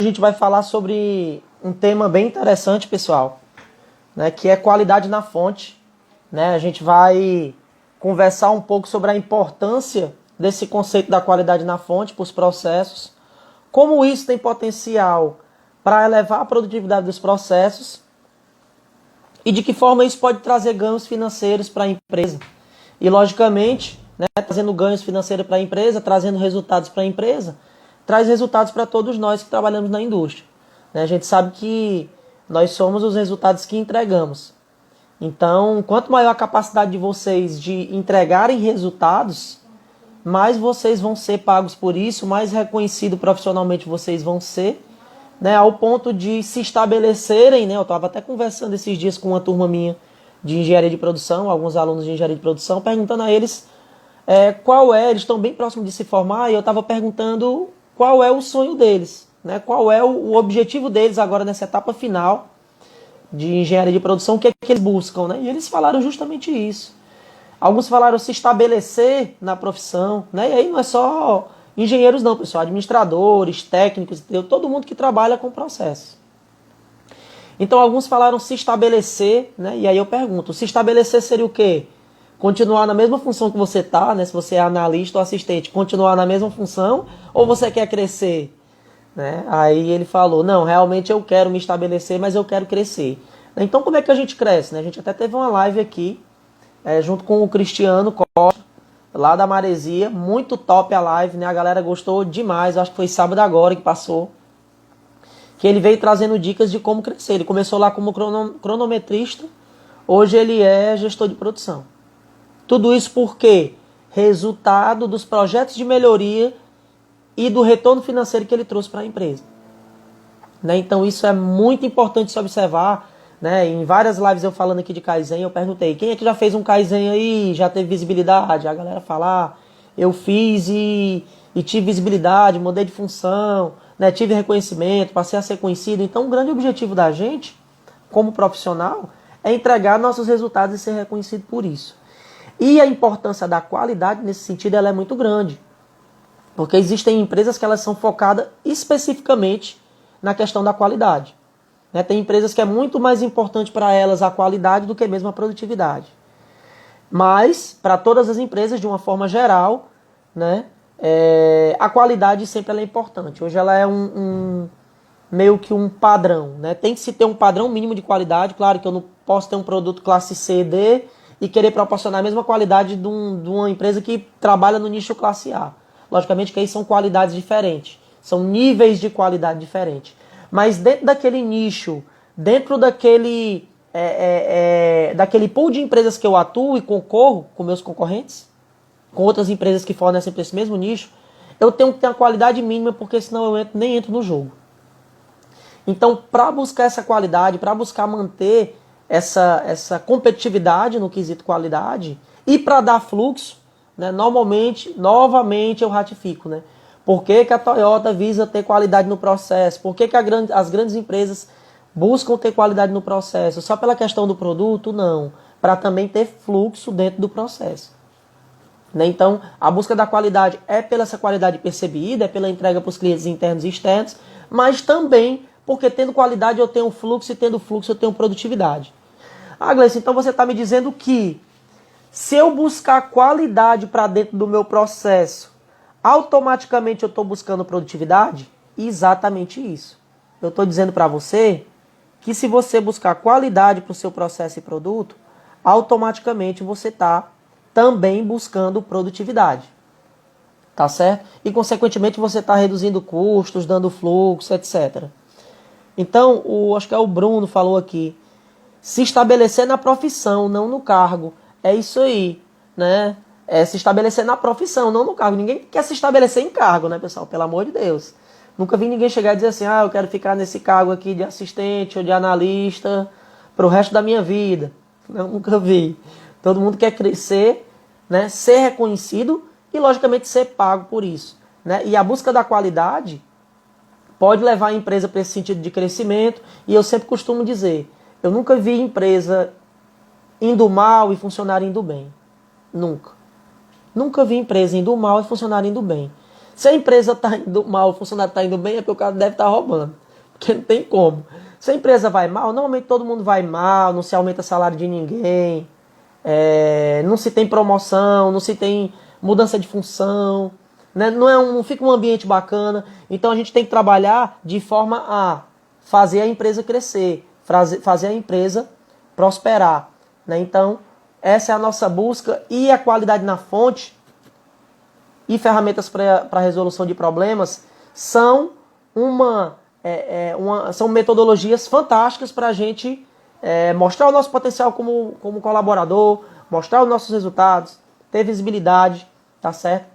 A gente vai falar sobre um tema bem interessante, pessoal, né, que é qualidade na fonte. Né? A gente vai conversar um pouco sobre a importância desse conceito da qualidade na fonte para os processos, como isso tem potencial para elevar a produtividade dos processos e de que forma isso pode trazer ganhos financeiros para a empresa. E, logicamente, né, trazendo ganhos financeiros para a empresa, trazendo resultados para a empresa, traz resultados para todos nós que trabalhamos na indústria. A gente sabe que nós somos os resultados que entregamos. Então, quanto maior a capacidade de vocês de entregarem resultados, mais vocês vão ser pagos por isso, mais reconhecido profissionalmente vocês vão ser, né, ao ponto de se estabelecerem, né, eu estava até conversando esses dias com uma turma minha de engenharia de produção, alguns alunos de engenharia de produção, perguntando a eles eles estão bem próximos de se formar, e eu estava perguntando qual é o sonho deles, né, qual é o objetivo deles agora nessa etapa final de engenharia de produção, o que é que eles buscam, né? E eles falaram justamente isso. Alguns falaram se estabelecer na profissão, né? E aí não é só engenheiros não, pessoal, administradores, técnicos, entendeu? Todo mundo que trabalha com processo. Então alguns falaram se estabelecer, né? E aí eu pergunto, se estabelecer seria o quê? Continuar na mesma função que você está, né? Se você é analista ou assistente, continuar na mesma função, ou você quer crescer? Né? Aí ele falou, não, realmente eu quero me estabelecer, mas eu quero crescer. Então como é que a gente cresce? Né? A gente até teve uma live aqui, junto com o Cristiano Costa, lá da Maresia, muito top a live, né? A galera gostou demais, acho que foi sábado agora que passou, que ele veio trazendo dicas de como crescer. Ele começou lá como cronometrista, hoje ele é gestor de produção. Tudo isso porque resultado dos projetos de melhoria e do retorno financeiro que ele trouxe para a empresa. Né? Então isso é muito importante se observar. Né? Em várias lives eu falando aqui de Kaizen, eu perguntei, quem é que já fez um Kaizen aí, já teve visibilidade? A galera fala, eu fiz e tive visibilidade, mudei de função, né? Tive reconhecimento, passei a ser conhecido. Então o grande objetivo da gente, como profissional, é entregar nossos resultados e ser reconhecido por isso. E a importância da qualidade nesse sentido ela é muito grande. Porque existem empresas que elas são focadas especificamente na questão da qualidade. Né? Tem empresas que é muito mais importante para elas a qualidade do que mesmo a produtividade. Mas, para todas as empresas, de uma forma geral, né, a qualidade sempre ela é importante. Hoje ela é meio que um padrão. Né? Tem que se ter um padrão mínimo de qualidade. Claro que eu não posso ter um produto classe C, D e querer proporcionar a mesma qualidade de uma empresa que trabalha no nicho classe A. Logicamente que aí são qualidades diferentes, são níveis de qualidade diferentes. Mas dentro daquele nicho, dentro daquele pool de empresas que eu atuo e concorro com meus concorrentes, com outras empresas que fornecem para esse mesmo nicho, eu tenho que ter uma qualidade mínima, porque senão eu nem entro no jogo. Então, para buscar essa qualidade, para buscar manter essa competitividade no quesito qualidade e para dar fluxo, né, novamente eu ratifico, né? Por que a Toyota visa ter qualidade no processo? Por que as grandes empresas buscam ter qualidade no processo? Só pela questão do produto? Não. Para também ter fluxo dentro do processo. Né? Então, a busca da qualidade é pela essa qualidade percebida, é pela entrega para os clientes internos e externos, mas também porque tendo qualidade eu tenho fluxo, e tendo fluxo eu tenho produtividade. Ah, Gleice, então você está me dizendo que se eu buscar qualidade para dentro do meu processo, automaticamente eu estou buscando produtividade? Exatamente isso. Eu estou dizendo para você que se você buscar qualidade para o seu processo e produto, automaticamente você está também buscando produtividade. Tá certo? E consequentemente você está reduzindo custos, dando fluxo, etc. Então, acho que é o Bruno falou aqui, se estabelecer na profissão, não no cargo. É isso aí, né? É se estabelecer na profissão, não no cargo. Ninguém quer se estabelecer em cargo, né, pessoal? Pelo amor de Deus. Nunca vi ninguém chegar e dizer assim, eu quero ficar nesse cargo aqui de assistente ou de analista pro resto da minha vida. Eu nunca vi. Todo mundo quer crescer, né, ser reconhecido e, logicamente, ser pago por isso. Né? E a busca da qualidade pode levar a empresa para esse sentido de crescimento. E eu sempre costumo dizer, eu nunca vi empresa indo mal e funcionário indo bem. Nunca. Nunca vi empresa indo mal e funcionário indo bem. Se a empresa está indo mal, o funcionário está indo bem, é porque o cara deve estar roubando. Porque não tem como. Se a empresa vai mal, normalmente todo mundo vai mal, não se aumenta o salário de ninguém, não se tem promoção, não se tem mudança de função, né? Não fica um ambiente bacana. Então a gente tem que trabalhar de forma a fazer a empresa crescer, fazer a empresa prosperar, né? Então essa é a nossa busca, e a qualidade na fonte e ferramentas para resolução de problemas são são metodologias fantásticas para a gente mostrar o nosso potencial como colaborador, mostrar os nossos resultados, ter visibilidade, tá certo?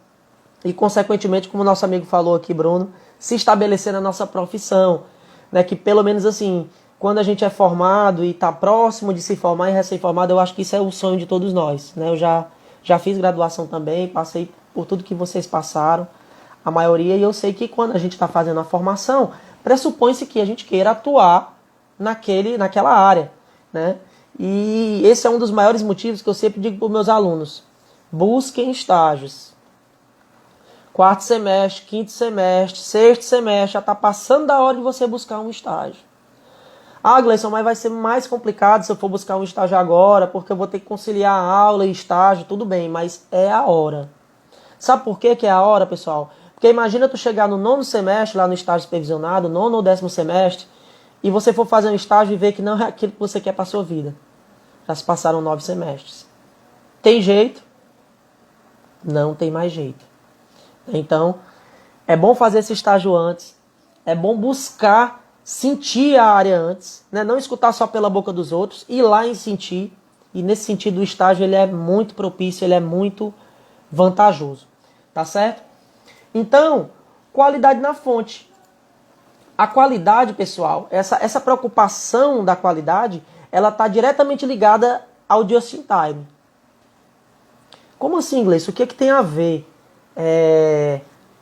E, consequentemente, como o nosso amigo falou aqui, Bruno, se estabelecer na nossa profissão, né? Que pelo menos assim, quando a gente é formado e está próximo de se formar e recém-formado, eu acho que isso é o sonho de todos nós, né? Eu já fiz graduação também, passei por tudo que vocês passaram, a maioria, e eu sei que quando a gente está fazendo a formação, pressupõe-se que a gente queira atuar naquela área, né? E esse é um dos maiores motivos que eu sempre digo para os meus alunos: busquem estágios. Quarto semestre, quinto semestre, sexto semestre, já está passando da hora de você buscar um estágio. Ah, Gleison, mas vai ser mais complicado se eu for buscar um estágio agora, porque eu vou ter que conciliar aula e estágio, tudo bem, mas é a hora. Sabe por que é a hora, pessoal? Porque imagina tu chegar no 9º semestre, lá no estágio supervisionado, 9º ou 10º semestre, e você for fazer um estágio e ver que não é aquilo que você quer para a sua vida. Já se passaram 9 semestres. Tem jeito? Não tem mais jeito. Então, é bom fazer esse estágio antes, é bom buscar sentir a área antes, né? Não escutar só pela boca dos outros, ir lá e sentir. E nesse sentido o estágio ele é muito propício, ele é muito vantajoso, tá certo? Então, qualidade na fonte. A qualidade, pessoal, essa preocupação da qualidade, ela está diretamente ligada ao just in time. Como assim, Gleison? O que tem a ver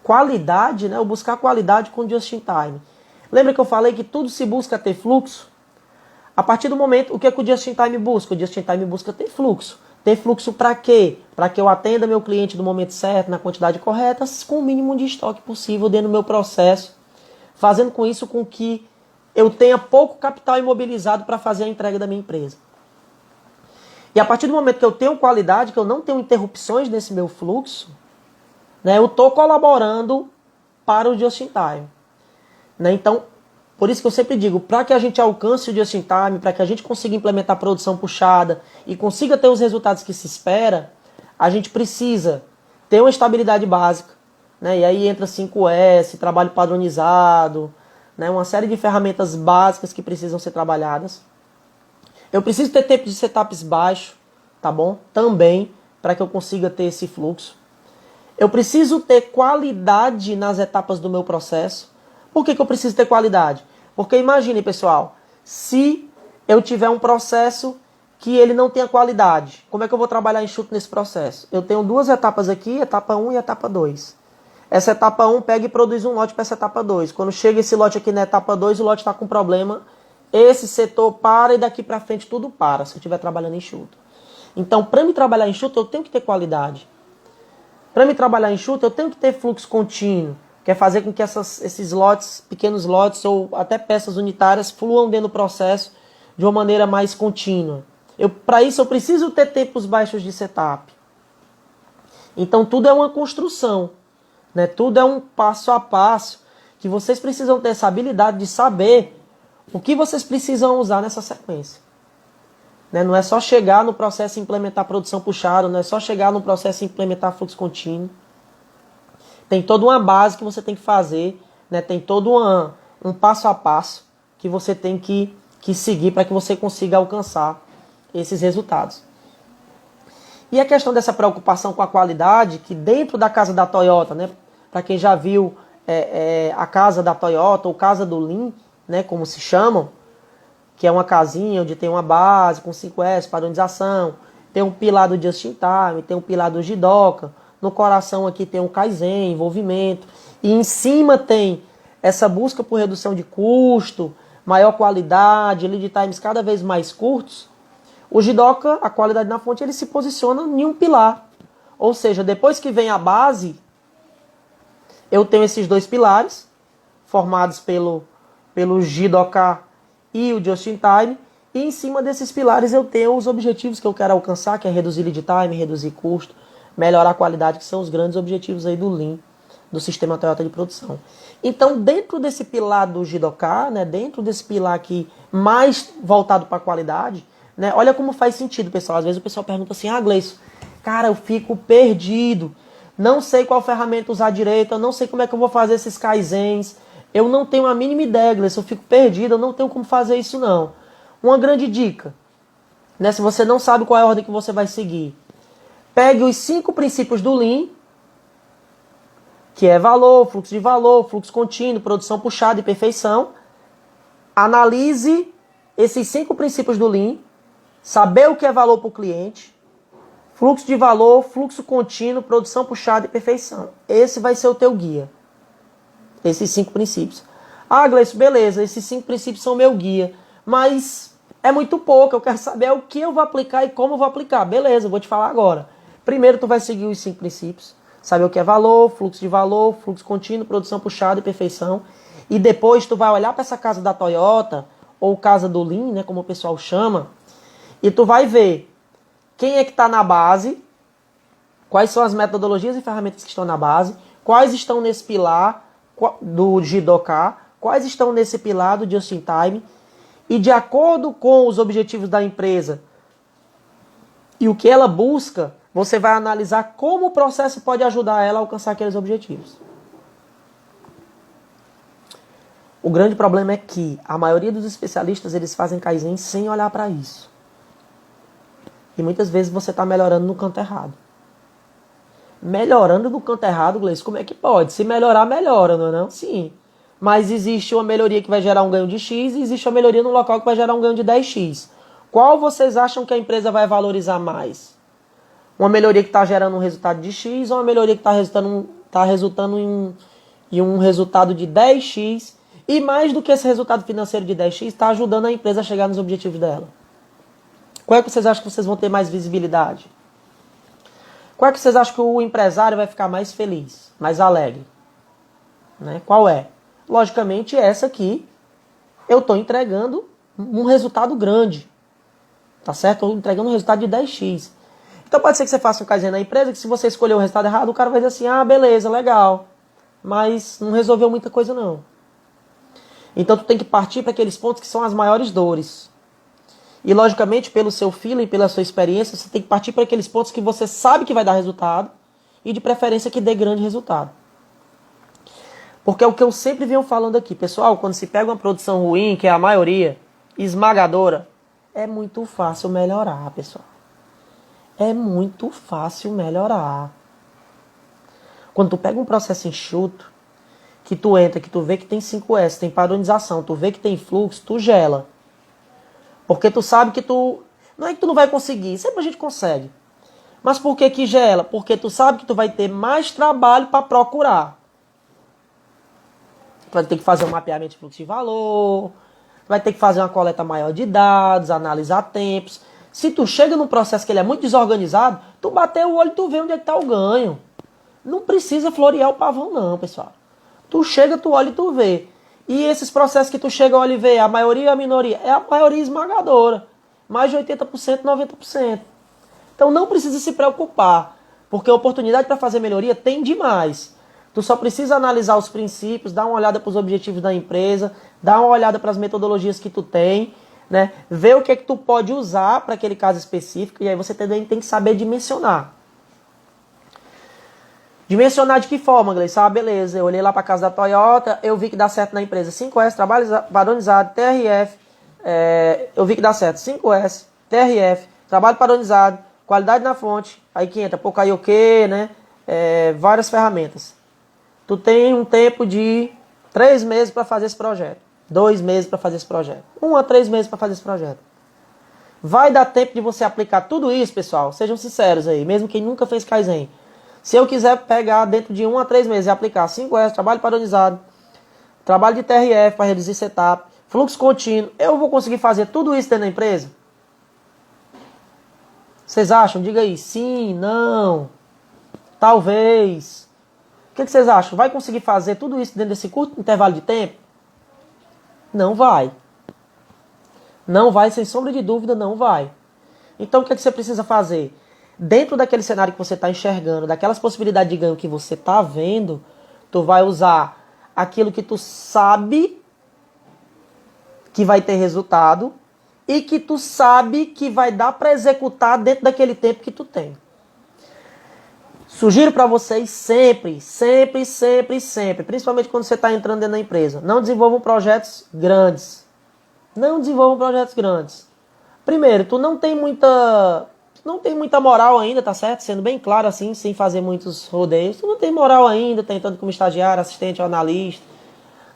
qualidade, né? Ou buscar qualidade com just in time? Lembra que eu falei que tudo se busca ter fluxo? A partir do momento, o que o just in time busca? O just in time busca ter fluxo. Ter fluxo para quê? Para que eu atenda meu cliente no momento certo, na quantidade correta, com o mínimo de estoque possível dentro do meu processo, fazendo com isso com que eu tenha pouco capital imobilizado para fazer a entrega da minha empresa. E a partir do momento que eu tenho qualidade, que eu não tenho interrupções nesse meu fluxo, né, eu estou colaborando para o just in time. Né? Então, por isso que eu sempre digo, para que a gente alcance o just in time, para que a gente consiga implementar a produção puxada e consiga ter os resultados que se espera, a gente precisa ter uma estabilidade básica, né? E aí entra 5S, trabalho padronizado, né? Uma série de ferramentas básicas que precisam ser trabalhadas. Eu preciso ter tempo de setups baixo, tá bom? Também, para que eu consiga ter esse fluxo. Eu preciso ter qualidade nas etapas do meu processo. Por que eu preciso ter qualidade? Porque imagine, pessoal, se eu tiver um processo que ele não tenha qualidade, como é que eu vou trabalhar enxuto nesse processo? Eu tenho 2 etapas aqui, etapa 1 e etapa 2. Essa etapa 1 pega e produz um lote para essa etapa 2. Quando chega esse lote aqui na etapa 2, o lote está com problema, esse setor para e daqui para frente tudo para, se eu estiver trabalhando enxuto. Então, para me trabalhar enxuto, eu tenho que ter qualidade. Para me trabalhar enxuto, eu tenho que ter fluxo contínuo, que é fazer com que esses lotes, pequenos lotes ou até peças unitárias fluam dentro do processo de uma maneira mais contínua. Para isso eu preciso ter tempos baixos de setup. Então tudo é uma construção, né? Tudo é um passo a passo que vocês precisam ter essa habilidade de saber o que vocês precisam usar nessa sequência. Né? Não é só chegar no processo e implementar produção puxada, não é só chegar no processo e implementar fluxo contínuo. Tem toda uma base que você tem que fazer, né? Tem todo um passo a passo que você tem que seguir para que você consiga alcançar esses resultados. E a questão dessa preocupação com a qualidade, que dentro da casa da Toyota, né? Para quem já viu a casa da Toyota ou casa do Lean, né? Como se chamam, que é uma casinha onde tem uma base com 5S, padronização, tem um pilar do Just in Time, tem um pilar do Jidoka. No coração aqui tem um Kaizen, envolvimento. E em cima tem essa busca por redução de custo, maior qualidade, lead times cada vez mais curtos. O Jidoka, a qualidade na fonte, ele se posiciona em um pilar. Ou seja, depois que vem a base, eu tenho esses dois pilares, formados pelo Jidoka e o Just in Time, e em cima desses pilares eu tenho os objetivos que eu quero alcançar, que é reduzir lead time, reduzir custo, melhorar a qualidade, que são os grandes objetivos aí do Lean, do sistema Toyota de produção. Então, dentro desse pilar do Jidoka, né, dentro desse pilar aqui mais voltado para a qualidade, né, olha como faz sentido, pessoal. Às vezes o pessoal pergunta assim, Gleison, cara, eu fico perdido, não sei qual ferramenta usar direito, eu não sei como é que eu vou fazer esses kaizens, eu não tenho a mínima ideia, Gleison, eu fico perdido, eu não tenho como fazer isso não. Uma grande dica, né, se você não sabe qual é a ordem que você vai seguir, pegue os 5 princípios do Lean, que é valor, fluxo contínuo, produção puxada e perfeição. Analise esses 5 princípios do Lean, saber o que é valor para o cliente, fluxo de valor, fluxo contínuo, produção puxada e perfeição. Esse vai ser o teu guia. Esses 5 princípios. Gleison, beleza, esses 5 princípios são meu guia, mas é muito pouco, eu quero saber o que eu vou aplicar e como eu vou aplicar. Beleza, eu vou te falar agora. Primeiro tu vai seguir os 5 princípios, saber o que é valor, fluxo contínuo, produção puxada e perfeição. E depois tu vai olhar para essa casa da Toyota, ou casa do Lean, né, como o pessoal chama, e tu vai ver quem é que está na base, quais são as metodologias e ferramentas que estão na base, quais estão nesse pilar do Jidoka, quais estão nesse pilar do Just in Time, e de acordo com os objetivos da empresa e o que ela busca, você vai analisar como o processo pode ajudar ela a alcançar aqueles objetivos. O grande problema é que a maioria dos especialistas eles fazem Kaizen sem olhar para isso. E muitas vezes você está melhorando no canto errado. Melhorando no canto errado, Gleison, como é que pode? Se melhorar, melhora, não é não? Sim. Mas existe uma melhoria que vai gerar um ganho de X e existe uma melhoria no local que vai gerar um ganho de 10X. Qual vocês acham que a empresa vai valorizar mais? Uma melhoria que está gerando um resultado de X ou uma melhoria que está resultando em um resultado de 10X e mais do que esse resultado financeiro de 10X está ajudando a empresa a chegar nos objetivos dela? Qual é que vocês acham que vocês vão ter mais visibilidade? Qual é que vocês acham que o empresário vai ficar mais feliz, mais alegre? Né? Qual é? Logicamente essa aqui eu estou entregando um resultado grande. Tá certo? Estou entregando um resultado de 10X. Então pode ser que você faça um Kaizen na empresa, que se você escolher o resultado errado, o cara vai dizer assim, beleza, legal. Mas não resolveu muita coisa não. Então tu tem que partir para aqueles pontos que são as maiores dores. E logicamente, pelo seu feeling, pela sua experiência, você tem que partir para aqueles pontos que você sabe que vai dar resultado e de preferência que dê grande resultado. Porque é o que eu sempre venho falando aqui. Pessoal, quando se pega uma produção ruim, que é a maioria, esmagadora, é muito fácil melhorar, pessoal. É muito fácil melhorar. Quando tu pega um processo enxuto, que tu entra, que tu vê que tem 5S, tem padronização, tu vê que tem fluxo, tu gela. Porque tu sabe que tu... Não é que tu não vai conseguir, sempre a gente consegue. Mas por que que gela? Porque tu sabe que tu vai ter mais trabalho para procurar. Tu vai ter que fazer um mapeamento de fluxo de valor, tu vai ter que fazer uma coleta maior de dados, analisar tempos. Se tu chega num processo que ele é muito desorganizado, tu bater o olho e tu vê onde é que tá o ganho. Não precisa florear o pavão não, pessoal. Tu chega, tu olha e tu vê. E esses processos que tu chega, olha e vê, a maioria e a minoria, é a maioria esmagadora. Mais de 80%, 90%. Então não precisa se preocupar, porque a oportunidade para fazer melhoria tem demais. Tu só precisa analisar os princípios, dar uma olhada para os objetivos da empresa, dar uma olhada para as metodologias que tu tem, né? Ver o que é que tu pode usar para aquele caso específico, e aí você também tem que saber dimensionar. Dimensionar de que forma, Gleison? Beleza, eu olhei lá para a casa da Toyota, eu vi que dá certo na empresa 5S, trabalho padronizado, TRF, eu vi que dá certo 5S, TRF, trabalho padronizado, qualidade na fonte, aí que entra Pokaioke, né? Várias ferramentas. Tu tem um tempo de 3 meses para fazer esse projeto, 2 meses para fazer esse projeto, 1 a 3 meses para fazer esse projeto. Vai dar tempo de você aplicar tudo isso, pessoal? Sejam sinceros aí, mesmo quem nunca fez Kaizen. Se eu quiser pegar dentro de 1 a 3 meses e aplicar 5S, trabalho padronizado, trabalho de TRF para reduzir setup, fluxo contínuo, eu vou conseguir fazer tudo isso dentro da empresa? Vocês acham? Diga aí, sim, não, talvez. O que vocês acham? Vai conseguir fazer tudo isso dentro desse curto intervalo de tempo? Não vai. Não vai, sem sombra de dúvida, não vai. Então o que você precisa fazer? Dentro daquele cenário que você está enxergando, daquelas possibilidades de ganho que você está vendo, tu vai usar aquilo que tu sabe que vai ter resultado e que tu sabe que vai dar para executar dentro daquele tempo que tu tem. Sugiro para vocês sempre, principalmente quando você está entrando dentro da empresa, não desenvolvam projetos grandes. Não desenvolvam projetos grandes. Primeiro, tu não tem muita moral ainda, tá certo? Sendo bem claro assim, sem fazer muitos rodeios. Tu não tem moral ainda, tentando como estagiário, assistente ou analista.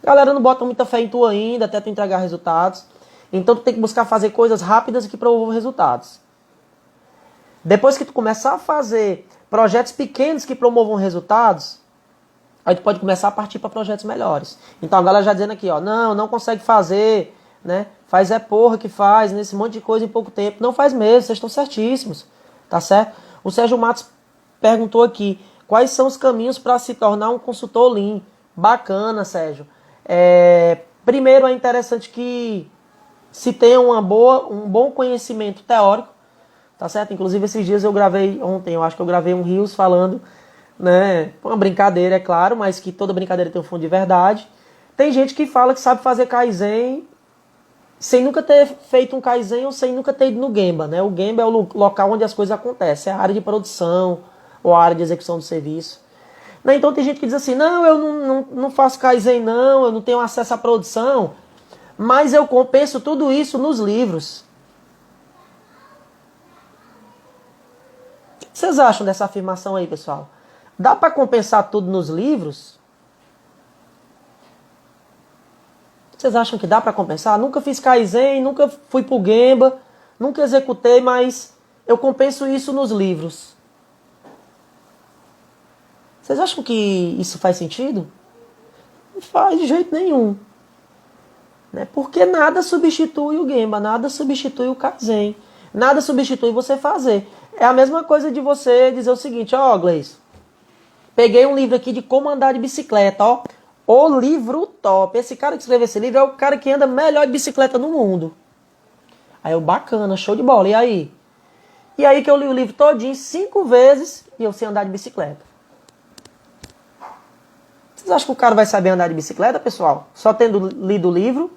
A galera não bota muita fé em tu ainda, até tu entregar resultados. Então tu tem que buscar fazer coisas rápidas que promovam resultados. Depois que tu começar a fazer projetos pequenos que promovam resultados, aí tu pode começar a partir para projetos melhores. Então a galera já dizendo aqui, ó, não consegue fazer, né? Faz porra que faz, nesse monte de coisa em pouco tempo. Não faz mesmo, vocês estão certíssimos, tá certo? O Sérgio Matos perguntou aqui, quais são os caminhos para se tornar um consultor Lean? Bacana, Sérgio. Primeiro é interessante que se tenha um bom conhecimento teórico, tá certo? Inclusive esses dias eu gravei, ontem eu acho que eu gravei um Reels falando, né, uma brincadeira, é claro, mas que toda brincadeira tem um fundo de verdade. Tem gente que fala que sabe fazer Kaizen sem nunca ter feito um Kaizen ou sem nunca ter ido no Gemba, né? O Gemba é o local onde as coisas acontecem, é a área de produção ou a área de execução do serviço. Então tem gente que diz assim, não, eu não faço Kaizen não, eu não tenho acesso à produção, mas eu compenso tudo isso nos livros. O que vocês acham dessa afirmação aí, pessoal? Dá para compensar tudo nos livros? Vocês acham que dá para compensar? Nunca fiz Kaizen, nunca fui pro Gemba, nunca executei, mas eu compenso isso nos livros. Vocês acham que isso faz sentido? Não faz de jeito nenhum. Né? Porque nada substitui o Gemba, nada substitui o Kaizen, nada substitui você fazer. É a mesma coisa de você dizer o seguinte, ó, Gleison, peguei um livro aqui de como andar de bicicleta, ó. O livro top. Esse cara que escreveu esse livro é o cara que anda melhor de bicicleta no mundo. Aí eu, bacana, show de bola. E aí? E aí que eu li o livro todinho 5 vezes e eu sei andar de bicicleta. Vocês acham que o cara vai saber andar de bicicleta, pessoal? Só tendo lido o livro?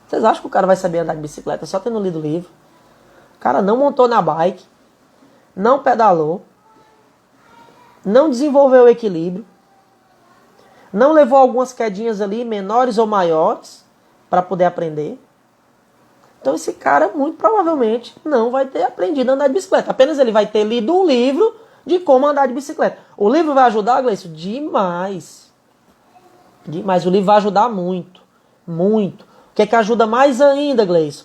Vocês acham que o cara vai saber andar de bicicleta só tendo lido o livro? O cara não montou na bike, não pedalou, não desenvolveu o equilíbrio, não levou algumas quedinhas ali, menores ou maiores, para poder aprender. Então esse cara, muito provavelmente, não vai ter aprendido a andar de bicicleta. Apenas ele vai ter lido um livro de como andar de bicicleta. O livro vai ajudar, Gleison? Demais. Demais. O livro vai ajudar muito. Muito. O que é que ajuda mais ainda, Gleison?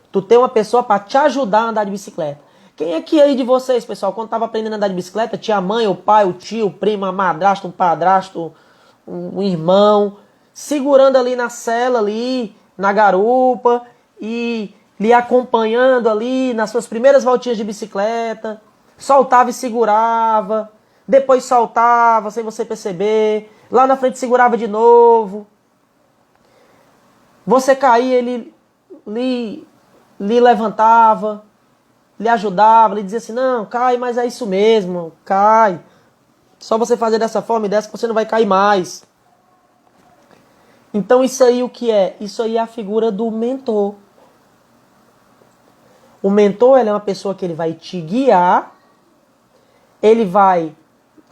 Tu ter uma pessoa para te ajudar a andar de bicicleta. Quem é que aí de vocês, pessoal, quando estava aprendendo a andar de bicicleta, tinha a mãe, o pai, o tio, o primo, a madrasta, um padrasto, um irmão, segurando ali na sela, ali, na garupa, e lhe acompanhando ali nas suas primeiras voltinhas de bicicleta, soltava e segurava, depois soltava sem você perceber, lá na frente segurava de novo, você caía, ele lhe levantava, lhe ajudava, lhe dizia assim, não, cai, mas é isso mesmo, cai, só você fazer dessa forma e dessa que você não vai cair mais. Então isso aí o que é? Isso aí é a figura do mentor. O mentor, ele é uma pessoa que ele vai te guiar, ele vai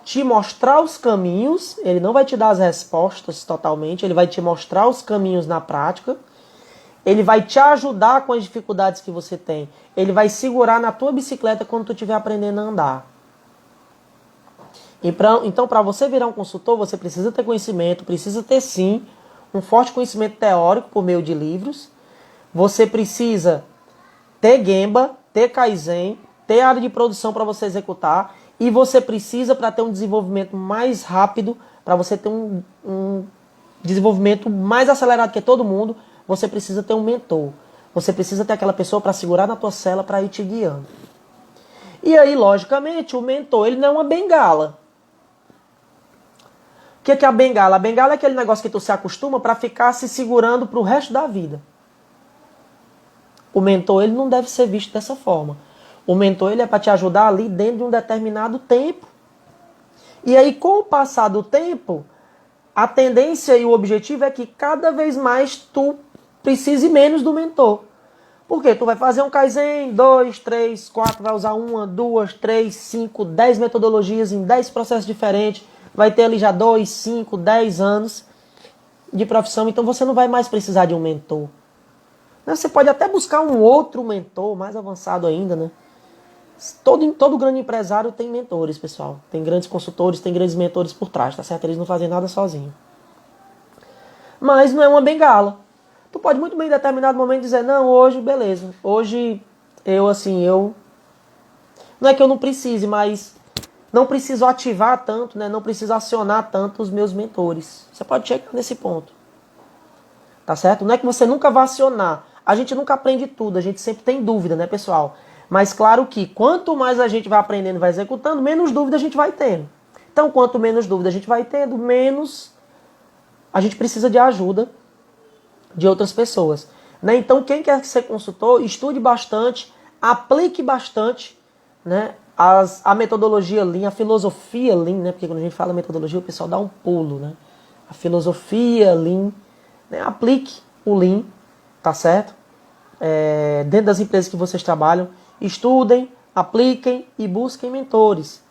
te mostrar os caminhos, ele não vai te dar as respostas totalmente, ele vai te mostrar os caminhos na prática, ele vai te ajudar com as dificuldades que você tem, ele vai segurar na tua bicicleta quando tu estiver aprendendo a andar. Então, para você virar um consultor, você precisa ter conhecimento, precisa ter sim um forte conhecimento teórico por meio de livros, você precisa ter Gemba, ter Kaizen, ter área de produção para você executar, e você precisa, para ter um desenvolvimento mais rápido, para você ter um desenvolvimento mais acelerado que todo mundo, você precisa ter um mentor. Você precisa ter aquela pessoa para segurar na tua cela para ir te guiando. E aí, logicamente, o mentor, ele não é uma bengala. que é a bengala? A bengala é aquele negócio que tu se acostuma para ficar se segurando pro resto da vida. O mentor, ele não deve ser visto dessa forma. O mentor, ele é para te ajudar ali dentro de um determinado tempo. E aí, com o passar do tempo, a tendência e o objetivo é que cada vez mais tu precise menos do mentor. Por quê? Tu vai fazer um Kaizen, 2, 3, 4, vai usar 1, 2, 3, 5, 10 metodologias em 10 processos diferentes. Vai ter ali já 2, 5, 10 anos de profissão. Então você não vai mais precisar de um mentor. Você pode até buscar um outro mentor, mais avançado ainda, né? Todo grande empresário tem mentores, pessoal. Tem grandes consultores, tem grandes mentores por trás, tá certo? Eles não fazem nada sozinhos. Mas não é uma bengala. Tu pode muito bem em determinado momento dizer, não, hoje, beleza. Hoje, eu... Não é que eu não precise, mas não preciso ativar tanto, né? Não preciso acionar tanto os meus mentores. Você pode chegar nesse ponto. Tá certo? Não é que você nunca vai acionar. A gente nunca aprende tudo, a gente sempre tem dúvida, né, pessoal? Mas claro que quanto mais a gente vai aprendendo e vai executando, menos dúvida a gente vai tendo. Então, quanto menos dúvida a gente vai tendo, menos a gente precisa de ajuda de outras pessoas. Né? Então, quem quer ser consultor, estude bastante, aplique bastante, né, a metodologia Lean, a filosofia Lean, né? Porque quando a gente fala metodologia, o pessoal dá um pulo. Né? A filosofia Lean, né? Aplique o Lean, tá certo? Dentro das empresas que vocês trabalham, estudem, apliquem e busquem mentores.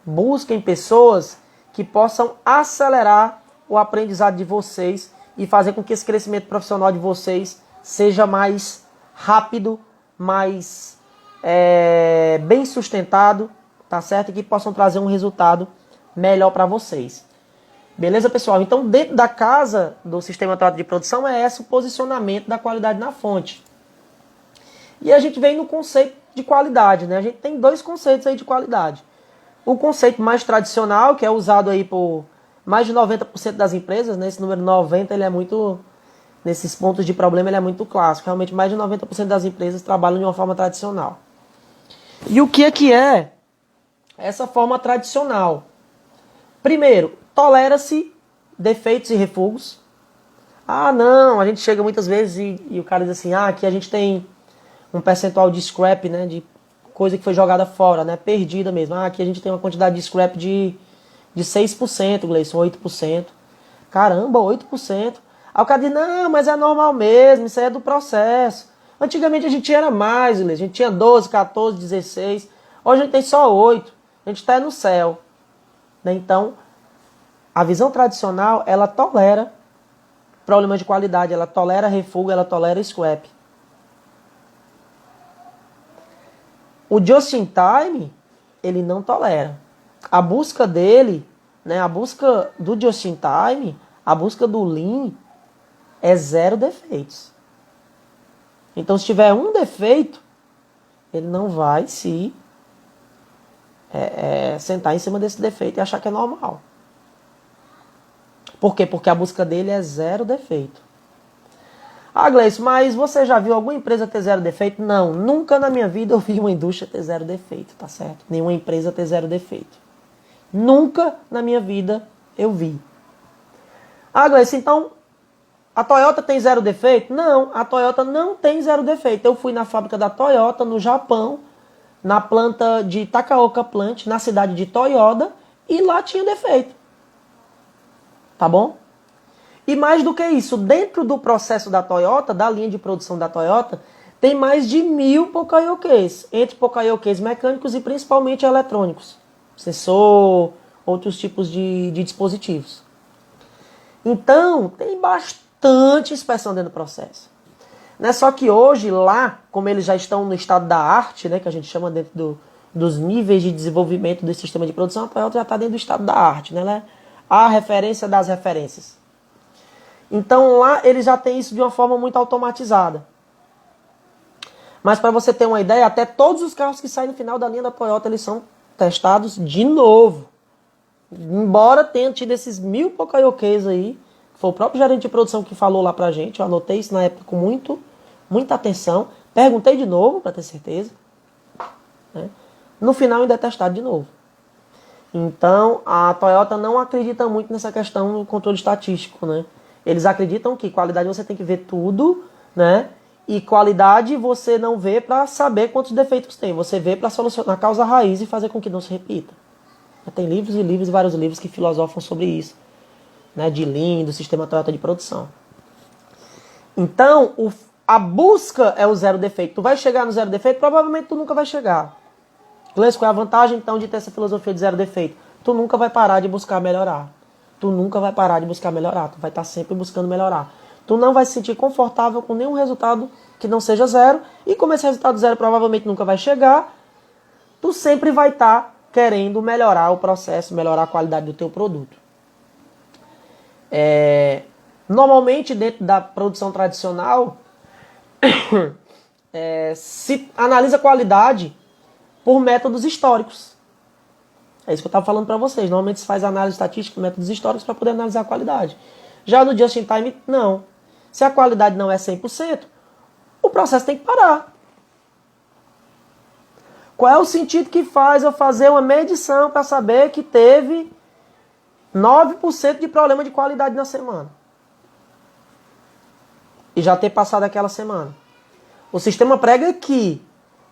Busquem pessoas que possam acelerar o aprendizado de vocês e fazer com que esse crescimento profissional de vocês seja mais rápido, mais bem sustentado, tá certo? E que possam trazer um resultado melhor para vocês. Beleza, pessoal? Então, dentro da casa do sistema de produção é esse o posicionamento da qualidade na fonte. E a gente vem no conceito de qualidade, né? A gente tem dois conceitos aí de qualidade. O conceito mais tradicional, que é usado aí por mais de 90% das empresas, né? Esse número 90, ele é muito... Nesses pontos de problema, ele é muito clássico. Realmente, mais de 90% das empresas trabalham de uma forma tradicional. E o que é essa forma tradicional? Primeiro, tolera-se defeitos e refugos. Ah, não, a gente chega muitas vezes e o cara diz assim, aqui a gente tem um percentual de scrap, né, de coisa que foi jogada fora, né, perdida mesmo. Aqui a gente tem uma quantidade de scrap de 6%, Gleison, 8%. Caramba, 8%. Aí o cara diz, não, mas é normal mesmo, isso aí é do processo. Antigamente a gente era mais, Gleison, a gente tinha 12, 14, 16. Hoje a gente tem só 8. A gente está no céu. Né? Então, a visão tradicional, ela tolera problemas de qualidade, ela tolera refugo, ela tolera scrap. O just-in-time, ele não tolera. A busca dele, né, a busca do just-in-time, a busca do Lean, é 0 defeitos. Então, se tiver um defeito, ele não vai se sentar em cima desse defeito e achar que é normal. Por quê? Porque a busca dele é 0 defeito. Ah, Gleison, mas você já viu alguma empresa ter 0 defeito? Não, nunca na minha vida eu vi uma indústria ter 0 defeito, tá certo? Nenhuma empresa ter 0 defeito. Nunca na minha vida eu vi. Ah, Gleison, então a Toyota tem 0 defeito? Não, a Toyota não tem 0 defeito. Eu fui na fábrica da Toyota no Japão, na planta de Takaoka Plant, na cidade de Toyoda, e lá tinha defeito. Tá bom? E mais do que isso, dentro do processo da Toyota, da linha de produção da Toyota, tem mais de 1000 Poka-Yokeis, entre Poka-Yokeis mecânicos e principalmente eletrônicos. Sensor, outros tipos de dispositivos. Então, tem bastante inspeção dentro do processo. Não é só que hoje, lá, como eles já estão no estado da arte, né, que a gente chama dentro dos níveis de desenvolvimento do sistema de produção, a Toyota já está dentro do estado da arte, né? Ela é a referência das referências. Então lá eles já têm isso de uma forma muito automatizada. Mas para você ter uma ideia, até todos os carros que saem no final da linha da Toyota, eles são testados de novo. Embora tenha tido esses 1000 Poka-Yokeis aí, foi o próprio gerente de produção que falou lá pra gente, eu anotei isso na época com muita atenção, perguntei de novo para ter certeza. Né? No final ainda é testado de novo. Então, a Toyota não acredita muito nessa questão do controle estatístico, né? Eles acreditam que qualidade você tem que ver tudo, né? E qualidade você não vê para saber quantos defeitos tem. Você vê para solucionar a causa raiz e fazer com que não se repita. Tem livros e livros e vários livros que filosofam sobre isso, né? De Lean, do sistema Toyota de produção. Então, a busca é o zero defeito. Tu vai chegar no zero defeito? Provavelmente tu nunca vai chegar. Gleice, qual é a vantagem então de ter essa filosofia de zero defeito? Tu nunca vai parar de buscar melhorar. Tu nunca vai parar de buscar melhorar. Tu vai estar sempre buscando melhorar. Tu não vai se sentir confortável com nenhum resultado que não seja zero. E como esse resultado zero provavelmente nunca vai chegar, tu sempre vai estar querendo melhorar o processo, melhorar a qualidade do teu produto. Normalmente, dentro da produção tradicional, se analisa qualidade por métodos históricos. É isso que eu estava falando para vocês. Normalmente se faz análise estatística por métodos históricos para poder analisar a qualidade. Já no Just in Time, não. Se a qualidade não é 100%, o processo tem que parar. Qual é o sentido que faz eu fazer uma medição para saber que teve 9% de problema de qualidade na semana? E já ter passado aquela semana. O sistema prega que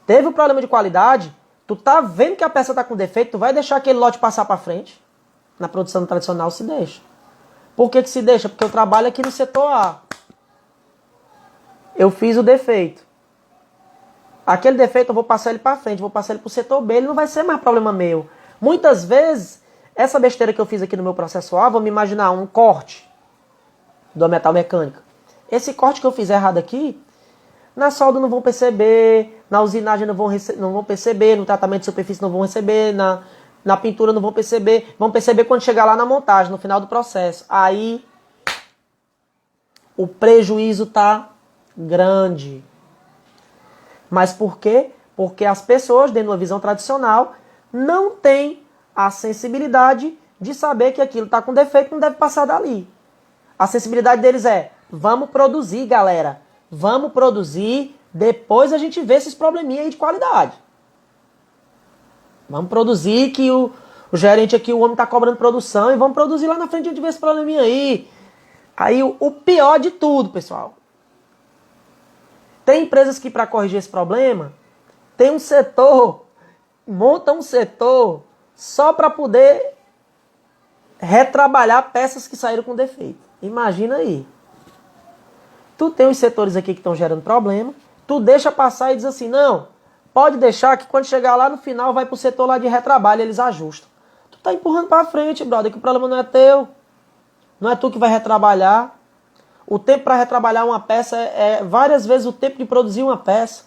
teve um problema de qualidade, tu tá vendo que a peça tá com defeito, tu vai deixar aquele lote passar para frente? Na produção tradicional se deixa. Por que se deixa? Porque eu trabalho aqui no setor A. Eu fiz o defeito. Aquele defeito eu vou passar ele para frente, vou passar ele para o setor B, ele não vai ser mais problema meu. Muitas vezes, essa besteira que eu fiz aqui no meu processo A, vamos imaginar um corte do metal mecânica. Esse corte que eu fiz errado aqui, na solda não vão perceber, na usinagem não vão perceber, no tratamento de superfície não vão receber, na pintura não vão perceber quando chegar lá na montagem, no final do processo. Aí o prejuízo tá grande. Mas por quê? Porque as pessoas, dentro de uma visão tradicional, não têm a sensibilidade de saber que aquilo está com defeito e não deve passar dali. A sensibilidade deles é, vamos produzir, galera. Vamos produzir, depois a gente vê esses probleminhas aí de qualidade. Vamos produzir que o gerente aqui, o homem está cobrando produção e vamos produzir lá na frente a gente vê esse probleminha aí. Aí o pior de tudo, pessoal. Tem empresas que para corrigir esse problema, tem um setor, monta um setor só para poder retrabalhar peças que saíram com defeito. Imagina aí. Tu tem os setores aqui que estão gerando problema, tu deixa passar e diz assim, não, pode deixar que quando chegar lá no final vai pro setor lá de retrabalho, eles ajustam. Tu tá empurrando para frente, brother, que o problema não é teu. Não é tu que vai retrabalhar. O tempo para retrabalhar uma peça é várias vezes o tempo de produzir uma peça.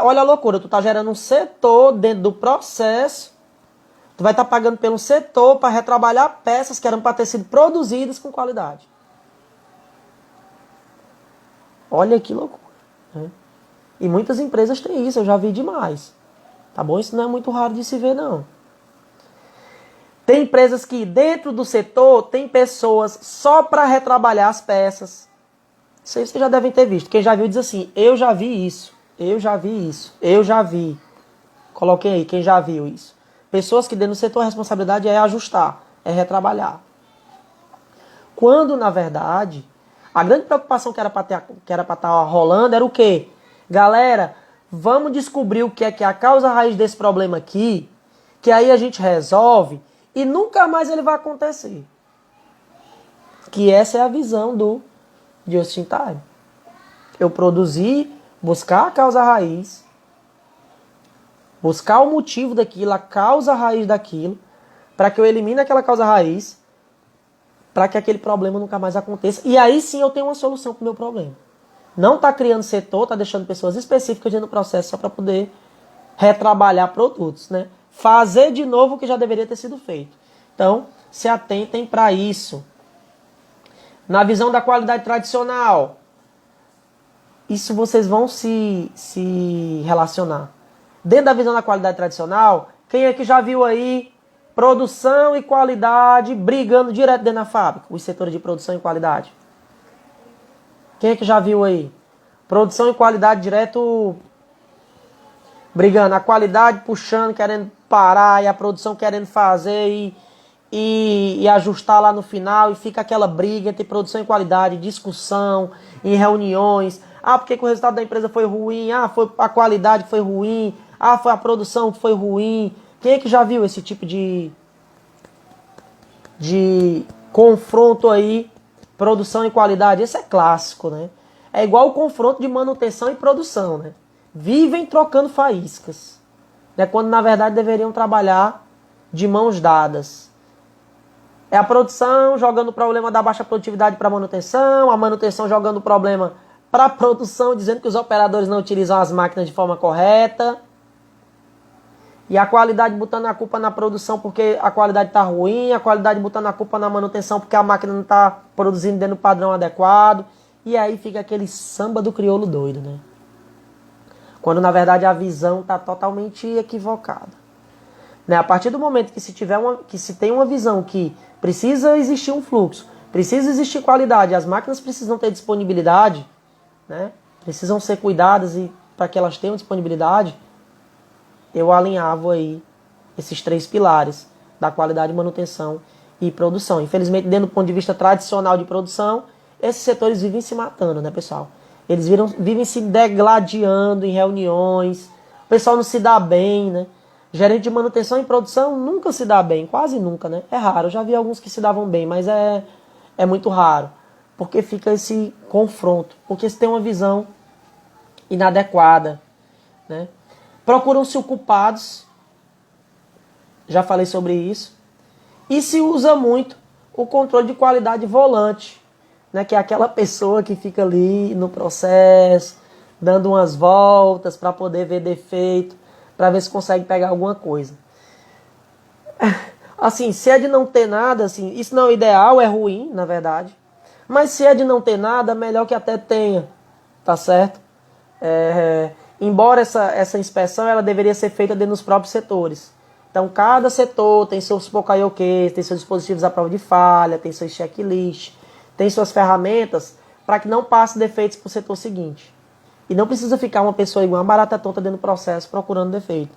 Olha a loucura, tu tá gerando um setor dentro do processo, tu vai estar pagando pelo setor para retrabalhar peças que eram para ter sido produzidas com qualidade. Olha que loucura. Né? E muitas empresas têm isso, eu já vi demais. Tá bom? Isso não é muito raro de se ver, não. Tem empresas que dentro do setor tem pessoas só para retrabalhar as peças. Isso aí vocês já devem ter visto. Quem já viu diz assim, eu já vi isso, eu já vi isso, eu já vi. Coloquem aí, quem já viu isso. Pessoas que dentro do setor a responsabilidade é ajustar, é retrabalhar. Quando, na verdade, a grande preocupação que era para estar rolando era o quê? Galera, vamos descobrir o que é a causa raiz desse problema aqui, que aí a gente resolve e nunca mais ele vai acontecer. Que essa é a visão do Just in Time. Eu produzir, buscar a causa raiz, buscar o motivo daquilo, a causa raiz daquilo, para que eu elimine aquela causa raiz, para que aquele problema nunca mais aconteça. E aí sim eu tenho uma solução para o meu problema. Não está criando setor, está deixando pessoas específicas dentro do processo só para poder retrabalhar produtos, né? Fazer de novo o que já deveria ter sido feito. Então, se atentem para isso. Na visão da qualidade tradicional, isso vocês vão se relacionar. Dentro da visão da qualidade tradicional, quem é que já viu aí produção e qualidade brigando direto dentro da fábrica? Os setores de produção e qualidade. Quem é que já viu aí? Produção e qualidade direto brigando. A qualidade puxando, querendo parar, e a produção querendo fazer e ajustar lá no final, e fica aquela briga entre produção e qualidade, discussão, em reuniões. Ah, por que que o resultado da empresa foi ruim? Ah, foi a qualidade que foi ruim. Ah, foi a produção que foi ruim. Quem é que já viu esse tipo de confronto aí, produção e qualidade? Esse é clássico, né? É igual o confronto de manutenção e produção, né? Vivem trocando faíscas, né? Quando na verdade deveriam trabalhar de mãos dadas. É a produção jogando o problema da baixa produtividade para a manutenção jogando o problema para a produção, dizendo que os operadores não utilizam as máquinas de forma correta. E a qualidade botando a culpa na produção porque a qualidade está ruim, a qualidade botando a culpa na manutenção porque a máquina não está produzindo dentro do padrão adequado. E aí fica aquele samba do crioulo doido, né? Quando na verdade a visão está totalmente equivocada. Né? A partir do momento que se tem uma visão que precisa existir um fluxo, precisa existir qualidade, as máquinas precisam ter disponibilidade, né? Precisam ser cuidadas e para que elas tenham disponibilidade, eu alinhava aí esses 3 pilares da qualidade, manutenção e produção. Infelizmente, dentro do ponto de vista tradicional de produção, esses setores vivem se matando, né, pessoal? Eles vivem se degladiando em reuniões, o pessoal não se dá bem, né? Gerente de manutenção e produção nunca se dá bem, quase nunca, né? É raro, eu já vi alguns que se davam bem, mas é muito raro. Porque fica esse confronto, porque se tem uma visão inadequada, né? Procuram-se os culpados, já falei sobre isso, e se usa muito o controle de qualidade volante, né? Que é aquela pessoa que fica ali no processo, dando umas voltas para poder ver defeito, para ver se consegue pegar alguma coisa. Assim, se é de não ter nada, assim, isso não é ideal, é ruim, na verdade. Mas se é de não ter nada, melhor que até tenha, tá certo? Embora essa inspeção ela deveria ser feita dentro dos próprios setores. Então, cada setor tem seus POCAIOQs, tem seus dispositivos à prova de falha, tem seus checklists, tem suas ferramentas para que não passe defeitos para o setor seguinte. E não precisa ficar uma pessoa igual uma barata tonta dentro do processo procurando defeito.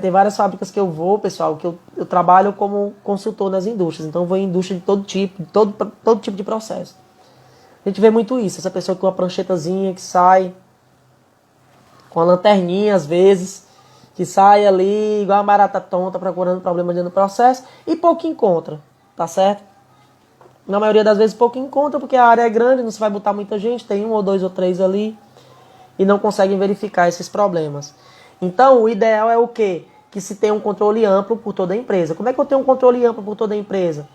Tem várias fábricas que eu vou, pessoal, que eu trabalho como consultor nas indústrias. Então eu vou em indústria de todo tipo, todo tipo de processo. A gente vê muito isso, essa pessoa com uma pranchetazinha que sai, com a lanterninha às vezes, que sai ali igual uma barata tonta procurando problema dentro do processo e pouco encontra, tá certo? Na maioria das vezes pouco encontra porque a área é grande, não se vai botar muita gente, tem 1 ou 2 ou 3 ali e não conseguem verificar esses problemas. Então, o ideal é o quê? Que se tenha um controle amplo por toda a empresa. Como é que eu tenho um controle amplo por toda a empresa?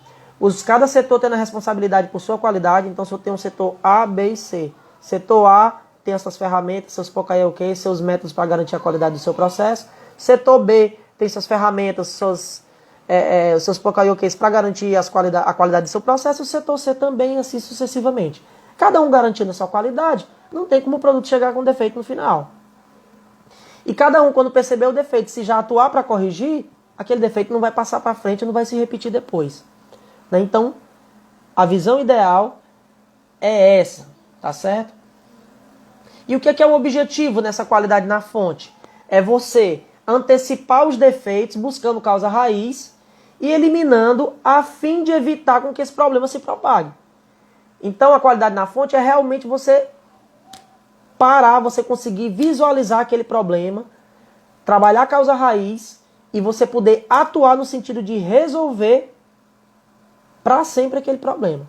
Cada setor tendo a responsabilidade por sua qualidade. Então, se eu tenho um setor A, B e C. Setor A tem as suas ferramentas, seus POCAIOQs, seus métodos para garantir a qualidade do seu processo. Setor B tem suas ferramentas, seus POCAIOQs para garantir a qualidade do seu processo. O setor C também, assim sucessivamente. Cada um garantindo a sua qualidade, não tem como o produto chegar com defeito no final. E cada um, quando perceber o defeito, se já atuar para corrigir, aquele defeito não vai passar para frente, não vai se repetir depois. Né? Então, a visão ideal é essa, tá certo? E o que é o objetivo nessa qualidade na fonte? É você antecipar os defeitos, buscando causa raiz e eliminando a fim de evitar com que esse problema se propague. Então, a qualidade na fonte é realmente você parar, você conseguir visualizar aquele problema, trabalhar a causa raiz e você poder atuar no sentido de resolver para sempre aquele problema.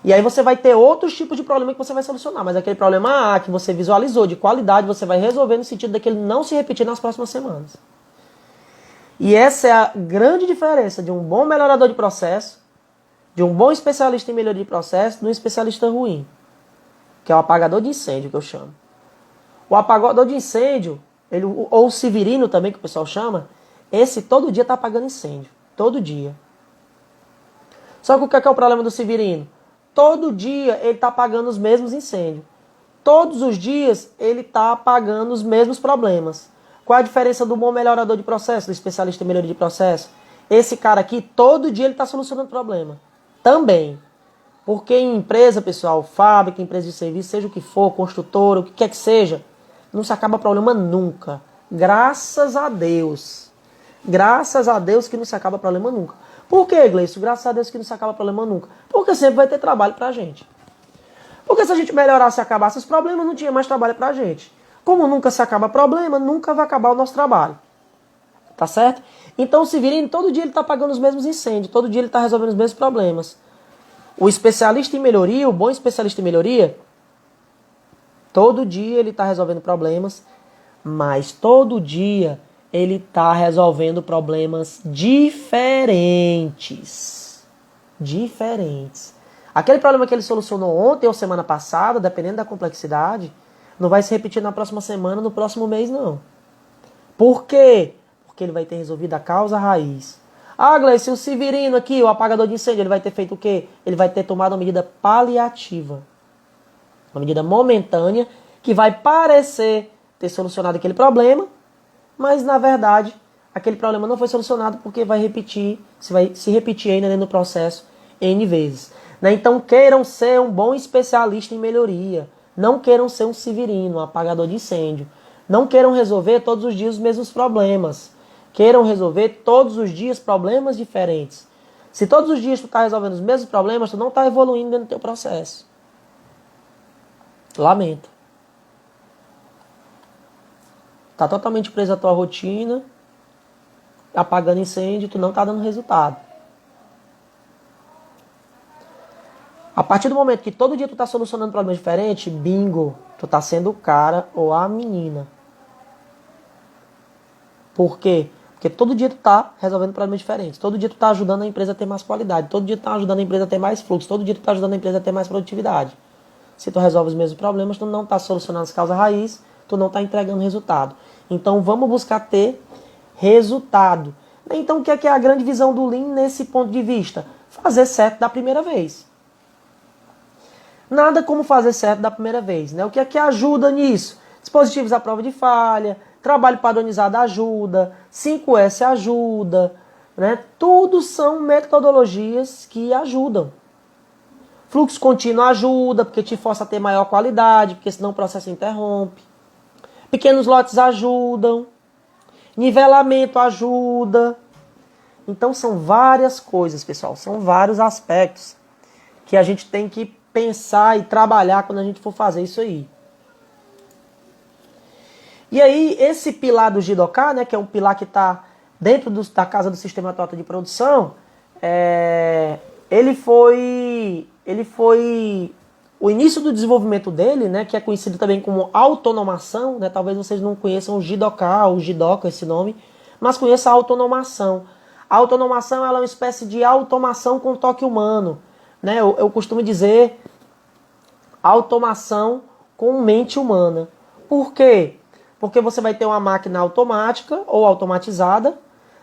E aí você vai ter outros tipos de problema que você vai solucionar, mas aquele problema A que você visualizou de qualidade, você vai resolver no sentido daquele não se repetir nas próximas semanas. E essa é a grande diferença de um bom melhorador de processo, de um bom especialista em melhoria de processo, de um especialista ruim, que é o apagador de incêndio, que eu chamo. O apagador de incêndio, ou o severino também, que o pessoal chama, esse todo dia está apagando incêndio. Todo dia. Só que o que é o problema do severino? Todo dia ele está apagando os mesmos incêndios. Todos os dias ele está apagando os mesmos problemas. Qual é a diferença do bom melhorador de processo, do especialista em melhoria de processo? Esse cara aqui, todo dia ele está solucionando problema. Também. Porque em empresa, pessoal, fábrica, empresa de serviço, seja o que for, construtora, o que quer que seja, não se acaba problema nunca. Graças a Deus. Graças a Deus que não se acaba problema nunca. Por que, Gleison? Graças a Deus que não se acaba problema nunca. Porque sempre vai ter trabalho pra gente. Porque se a gente melhorasse e acabasse os problemas, não tinha mais trabalho pra gente. Como nunca se acaba problema, nunca vai acabar o nosso trabalho. Tá certo? Então o Severino, todo dia ele tá apagando os mesmos incêndios, todo dia ele tá resolvendo os mesmos problemas. O especialista em melhoria, o bom especialista em melhoria, todo dia ele tá resolvendo problemas, mas todo dia ele tá resolvendo problemas diferentes. Diferentes. Aquele problema que ele solucionou ontem ou semana passada, dependendo da complexidade, não vai se repetir na próxima semana, no próximo mês, não. Por quê? Porque ele vai ter resolvido a causa raiz. Ah, Gleice, o Severino aqui, o apagador de incêndio, ele vai ter feito o quê? Ele vai ter tomado uma medida paliativa. Uma medida momentânea que vai parecer ter solucionado aquele problema, mas na verdade aquele problema não foi solucionado porque vai se repetir ainda dentro do processo N vezes. Então queiram ser um bom especialista em melhoria. Não queiram ser um Severino, um apagador de incêndio. Não queiram resolver todos os dias os mesmos problemas. Queiram resolver todos os dias problemas diferentes. Se todos os dias tu está resolvendo os mesmos problemas, tu não está evoluindo dentro do teu processo. Lamento. Está totalmente preso à tua rotina, apagando incêndio, tu não está dando resultado. A partir do momento que todo dia tu está solucionando problemas diferentes, bingo, tu está sendo o cara ou a menina. Por quê? Porque todo dia tu tá resolvendo problemas diferentes. Todo dia tu tá ajudando a empresa a ter mais qualidade. Todo dia tu tá ajudando a empresa a ter mais fluxo. Todo dia tu tá ajudando a empresa a ter mais produtividade. Se tu resolve os mesmos problemas, tu não tá solucionando as causas raiz, tu não tá entregando resultado. Então vamos buscar ter resultado. Então o que é a grande visão do Lean nesse ponto de vista? Fazer certo da primeira vez. Nada como fazer certo da primeira vez, né? O que é que ajuda nisso? Dispositivos à prova de falha, trabalho padronizado ajuda, 5S ajuda, né? Tudo são metodologias que ajudam. Fluxo contínuo ajuda, porque te força a ter maior qualidade, porque senão o processo interrompe. Pequenos lotes ajudam. Nivelamento ajuda. Então são várias coisas, pessoal. São vários aspectos que a gente tem que pensar e trabalhar quando a gente for fazer isso aí. E aí, esse pilar do Jidoka, né, que é um pilar que está dentro da casa do sistema total de produção, ele foi o início do desenvolvimento dele, né, que é conhecido também como autonomação, né, talvez vocês não conheçam o Jidoka ou o Jidoka, esse nome, mas conheçam a autonomação. A autonomação ela é uma espécie de automação com toque humano. Né? Eu costumo dizer automação com mente humana. Por quê? Porque você vai ter uma máquina automática ou automatizada,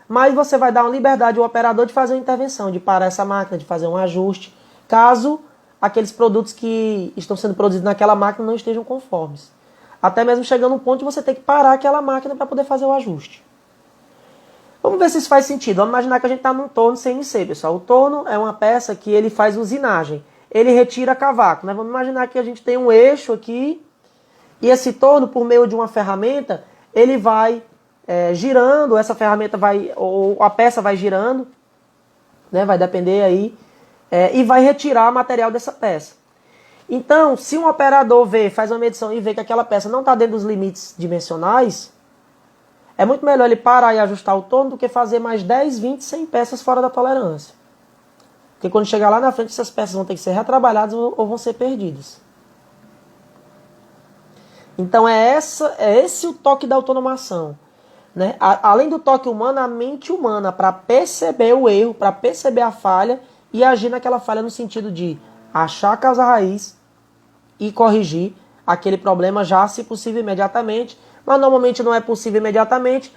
mas você vai dar uma liberdade ao operador de fazer uma intervenção, de parar essa máquina, de fazer um ajuste, caso aqueles produtos que estão sendo produzidos naquela máquina não estejam conformes. Até mesmo chegando um ponto de você ter que parar aquela máquina para poder fazer o ajuste. Vamos ver se isso faz sentido. Vamos imaginar que a gente está num torno CNC, pessoal. O torno é uma peça que ele faz usinagem. Ele retira cavaco, né? Vamos imaginar que a gente tem um eixo aqui e esse torno, por meio de uma ferramenta, ele vai girando, essa ferramenta vai, ou a peça vai girando, né? Vai depender aí, e vai retirar material dessa peça. Então, se um operador faz uma medição e vê que aquela peça não está dentro dos limites dimensionais, é muito melhor ele parar e ajustar o torno do que fazer mais 10, 20, 100 peças fora da tolerância. Porque quando chegar lá na frente, essas peças vão ter que ser retrabalhadas ou vão ser perdidas. Então é esse o toque da autonomação. Né? Além do toque humano, a mente humana para perceber o erro, para perceber a falha e agir naquela falha no sentido de achar a causa raiz e corrigir aquele problema já, se possível, imediatamente. Mas normalmente não é possível imediatamente.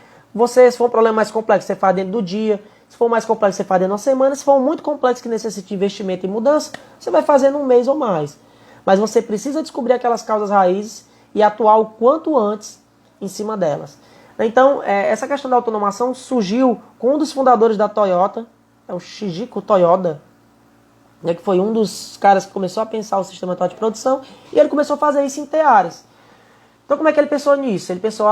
Se for um problema mais complexo, você faz dentro do dia. Se for mais complexo, você faz dentro de uma semana. Se for muito complexo que necessite investimento e mudança, você vai fazer num mês ou mais. Mas você precisa descobrir aquelas causas raízes e atuar o quanto antes em cima delas. Então, essa questão da automação surgiu com um dos fundadores da Toyota, é o Shigeko Toyoda, né, que foi um dos caras que começou a pensar o sistema atual de produção, e ele começou a fazer isso em teares. Então como é que ele pensou nisso? Ele pensou,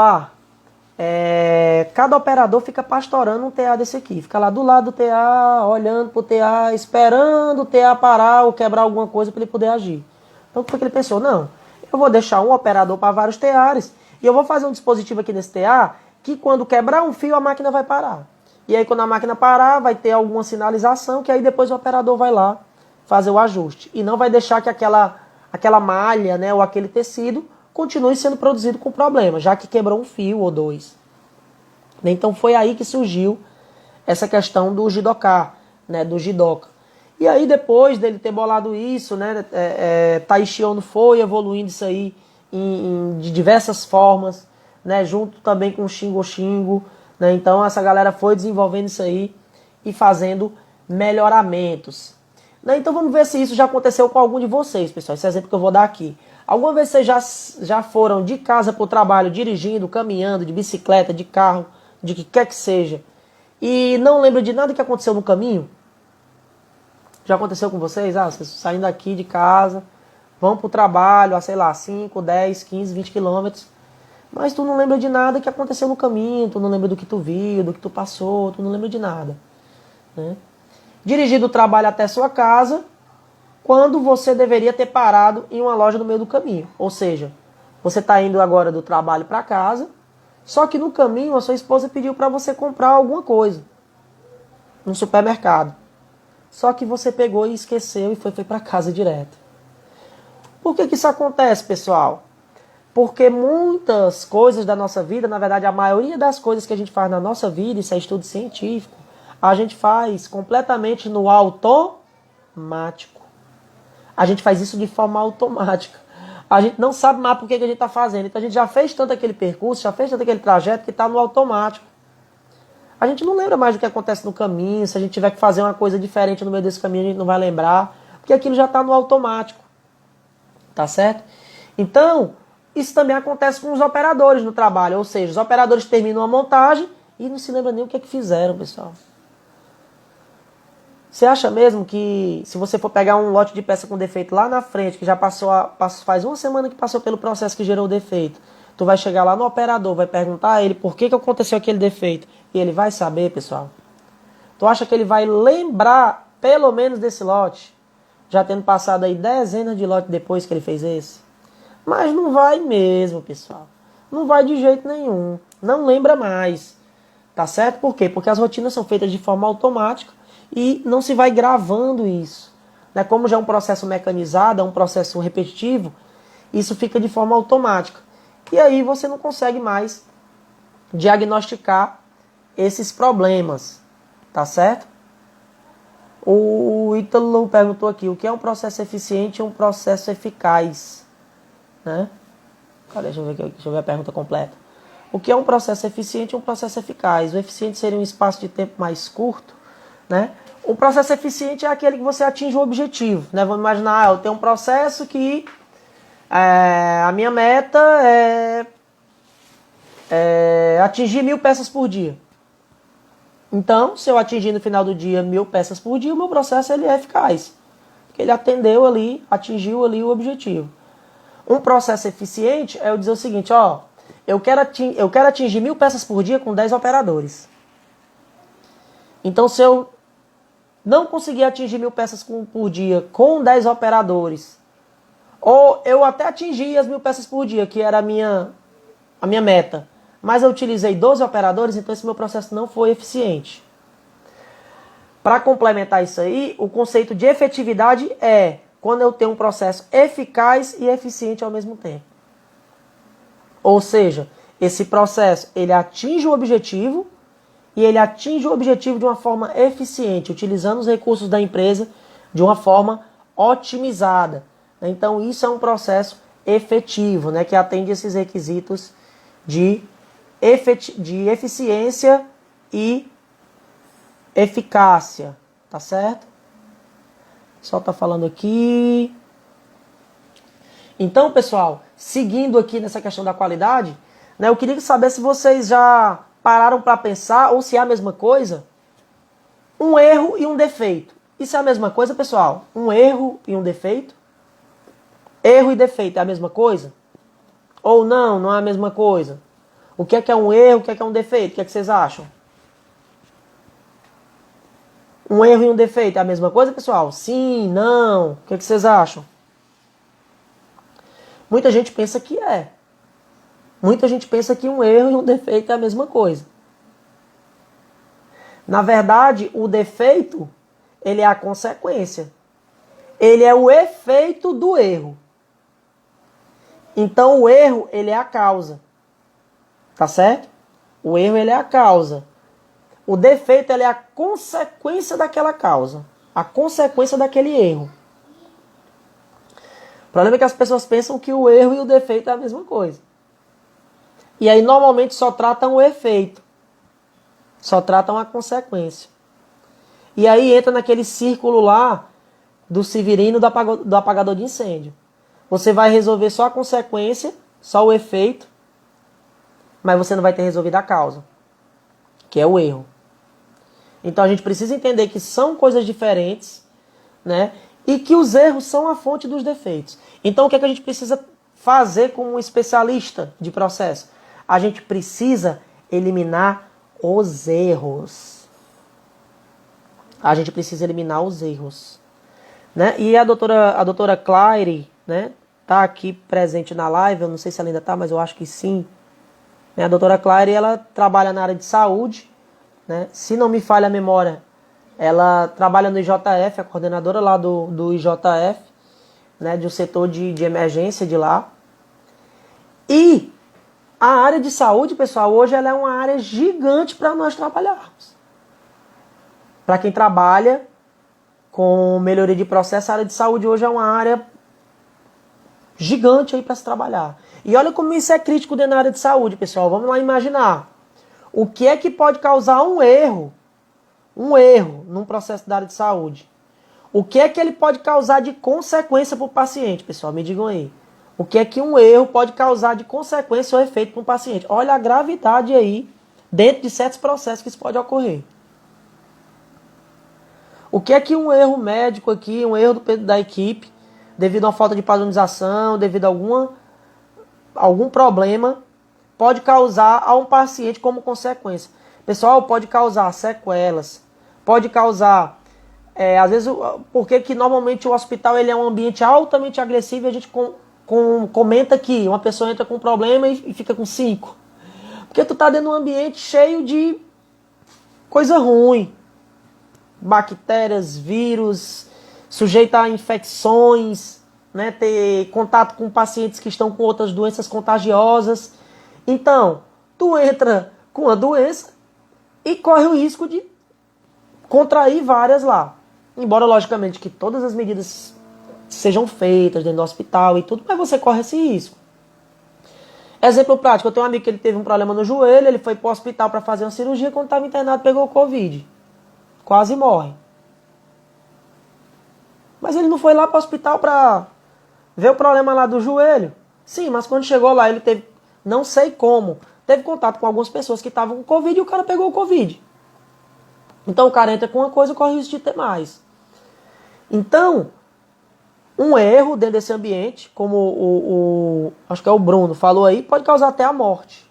cada operador fica pastorando um TA desse aqui. Fica lá do lado do TA, olhando pro TA, esperando o TA parar ou quebrar alguma coisa para ele poder agir. Então o que ele pensou? Não, eu vou deixar um operador para vários TAs e eu vou fazer um dispositivo aqui nesse TA que quando quebrar um fio a máquina vai parar. E aí quando a máquina parar vai ter alguma sinalização que aí depois o operador vai lá fazer o ajuste. E não vai deixar que aquela malha, né, ou aquele tecido continue sendo produzido com problema, já que quebrou um fio ou dois. Então foi aí que surgiu essa questão do Jidoka, né, do Jidoka. E aí depois dele ter bolado isso, né, Taishi Ono foi evoluindo isso aí de diversas formas, né, junto também com o Shingo Shingo, né, então essa galera foi desenvolvendo isso aí e fazendo melhoramentos. Né, então vamos ver se isso já aconteceu com algum de vocês, pessoal, esse exemplo que eu vou dar aqui. Alguma vez vocês já foram de casa para o trabalho, dirigindo, caminhando, de bicicleta, de carro, de que quer que seja, e não lembra de nada que aconteceu no caminho? Já aconteceu com vocês? Vocês saindo daqui de casa, vão para o trabalho, sei lá, 5, 10, 15, 20 quilômetros, mas tu não lembra de nada que aconteceu no caminho, tu não lembra do que tu viu, do que tu passou, tu não lembra de nada. Né? Dirigir do trabalho até sua casa, quando você deveria ter parado em uma loja no meio do caminho. Ou seja, você está indo agora do trabalho para casa, só que no caminho a sua esposa pediu para você comprar alguma coisa no supermercado. Só que você pegou e esqueceu e foi para casa direto. Por que isso acontece, pessoal? Porque muitas coisas da nossa vida, na verdade a maioria das coisas que a gente faz na nossa vida, isso é estudo científico, a gente faz completamente no automático. A gente faz isso de forma automática. A gente não sabe mais por que a gente está fazendo. Então a gente já fez tanto aquele percurso, já fez tanto aquele trajeto que está no automático. A gente não lembra mais do que acontece no caminho. Se a gente tiver que fazer uma coisa diferente no meio desse caminho, a gente não vai lembrar. Porque aquilo já está no automático. Tá certo? Então, isso também acontece com os operadores no trabalho. Ou seja, os operadores terminam a montagem e não se lembram nem o que fizeram, pessoal. Você acha mesmo que se você for pegar um lote de peça com defeito lá na frente, que já faz uma semana que passou pelo processo que gerou o defeito, tu vai chegar lá no operador, vai perguntar a ele por que aconteceu aquele defeito, e ele vai saber, pessoal? Tu acha que ele vai lembrar pelo menos desse lote, já tendo passado aí dezenas de lotes depois que ele fez esse? Mas não vai mesmo, pessoal. Não vai de jeito nenhum. Não lembra mais. Tá certo? Por quê? Porque as rotinas são feitas de forma automática, e não se vai gravando isso. Né? Como já é um processo mecanizado, é um processo repetitivo, isso fica de forma automática. E aí você não consegue mais diagnosticar esses problemas. Tá certo? O Ítalo perguntou aqui, o que é um processo eficiente e um processo eficaz? Né? Deixa eu ver a pergunta completa. O que é um processo eficiente e um processo eficaz? O eficiente seria um espaço de tempo mais curto, né? O processo eficiente é aquele que você atinge o objetivo, né? Vamos imaginar, eu tenho um processo que a minha meta é atingir 1000 peças por dia. Então, se eu atingir no final do dia 1000 peças por dia, o meu processo ele é eficaz. Porque ele atendeu ali, atingiu ali o objetivo. Um processo eficiente é eu dizer o seguinte, eu quero atingir 1000 peças por dia com 10 operadores. Então, se eu não conseguir atingir 1000 peças por dia com 10 operadores, ou eu até atingi as 1000 peças por dia, que era a minha meta, mas eu utilizei 12 operadores, então esse meu processo não foi eficiente. Para complementar isso aí, o conceito de efetividade é quando eu tenho um processo eficaz e eficiente ao mesmo tempo. Ou seja, esse processo ele atinge o objetivo, e ele atinge o objetivo de uma forma eficiente, utilizando os recursos da empresa de uma forma otimizada. Então isso é um processo efetivo, né, que atende esses requisitos de eficiência e eficácia. Tá certo? Só tá falando aqui. Então, pessoal, seguindo aqui nessa questão da qualidade, né, eu queria saber se vocês já pararam para pensar, ou se é a mesma coisa, um erro e um defeito. Isso é a mesma coisa, pessoal? Um erro e um defeito? Erro e defeito é a mesma coisa? Ou não é a mesma coisa? O que é um erro, o que é um defeito? O que vocês acham? Um erro e um defeito é a mesma coisa, pessoal? Sim, não. O que vocês acham? Muita gente pensa que é. Muita gente pensa que um erro e um defeito é a mesma coisa. Na verdade, o defeito, ele é a consequência. Ele é o efeito do erro. Então, o erro, ele é a causa. Tá certo? O erro, ele é a causa. O defeito, ele é a consequência daquela causa. A consequência daquele erro. O problema é que as pessoas pensam que o erro e o defeito é a mesma coisa. E aí, normalmente, só tratam o efeito. Só tratam a consequência. E aí entra naquele círculo lá do Severino do apagador de incêndio. Você vai resolver só a consequência, só o efeito, mas você não vai ter resolvido a causa, que é o erro. Então a gente precisa entender que são coisas diferentes, né? E que os erros são a fonte dos defeitos. Então o que é que a gente precisa fazer como um especialista de processo? A gente precisa eliminar os erros. A gente precisa eliminar os erros. Né? E a doutora Claire, né, tá aqui presente na live, eu não sei se ela ainda tá, mas eu acho que sim. A doutora Claire, ela trabalha na área de saúde, né? Se não me falha a memória, ela trabalha no IJF, a coordenadora lá do IJF, né, do setor de emergência de lá. E a área de saúde, pessoal, hoje ela é uma área gigante para nós trabalharmos. Para quem trabalha com melhoria de processo, a área de saúde hoje é uma área gigante aí para se trabalhar. E olha como isso é crítico dentro da área de saúde, pessoal. Vamos lá imaginar. O que é que pode causar um erro num processo da área de saúde? O que é que ele pode causar de consequência para o paciente, pessoal? Me digam aí. O que é que um erro pode causar de consequência ou efeito para um paciente? Olha a gravidade aí, dentro de certos processos que isso pode ocorrer. O que é que um erro médico aqui, um erro da equipe, devido a uma falta de padronização, devido a algum problema, pode causar a um paciente como consequência? Pessoal, pode causar sequelas, pode causar, às vezes, porque que normalmente o hospital ele é um ambiente altamente agressivo e a gente comenta que uma pessoa entra com um problema e fica com 5. Porque tu tá dentro de um ambiente cheio de coisa ruim. Bactérias, vírus, sujeito a infecções, né, ter contato com pacientes que estão com outras doenças contagiosas. Então, tu entra com a doença e corre o risco de contrair várias lá. Embora, logicamente, que todas as medidas sejam feitas dentro do hospital e tudo, mas você corre esse risco. Exemplo prático, eu tenho um amigo que ele teve um problema no joelho, ele foi para o hospital para fazer uma cirurgia, quando estava internado pegou o Covid. Quase morre. Mas ele não foi lá para o hospital para ver o problema lá do joelho. Sim, mas quando chegou lá, ele teve, não sei como, teve contato com algumas pessoas que estavam com Covid e o cara pegou o Covid. Então o cara entra com uma coisa e corre o risco de ter mais. Então, um erro dentro desse ambiente, como acho que é o Bruno falou aí, pode causar até a morte.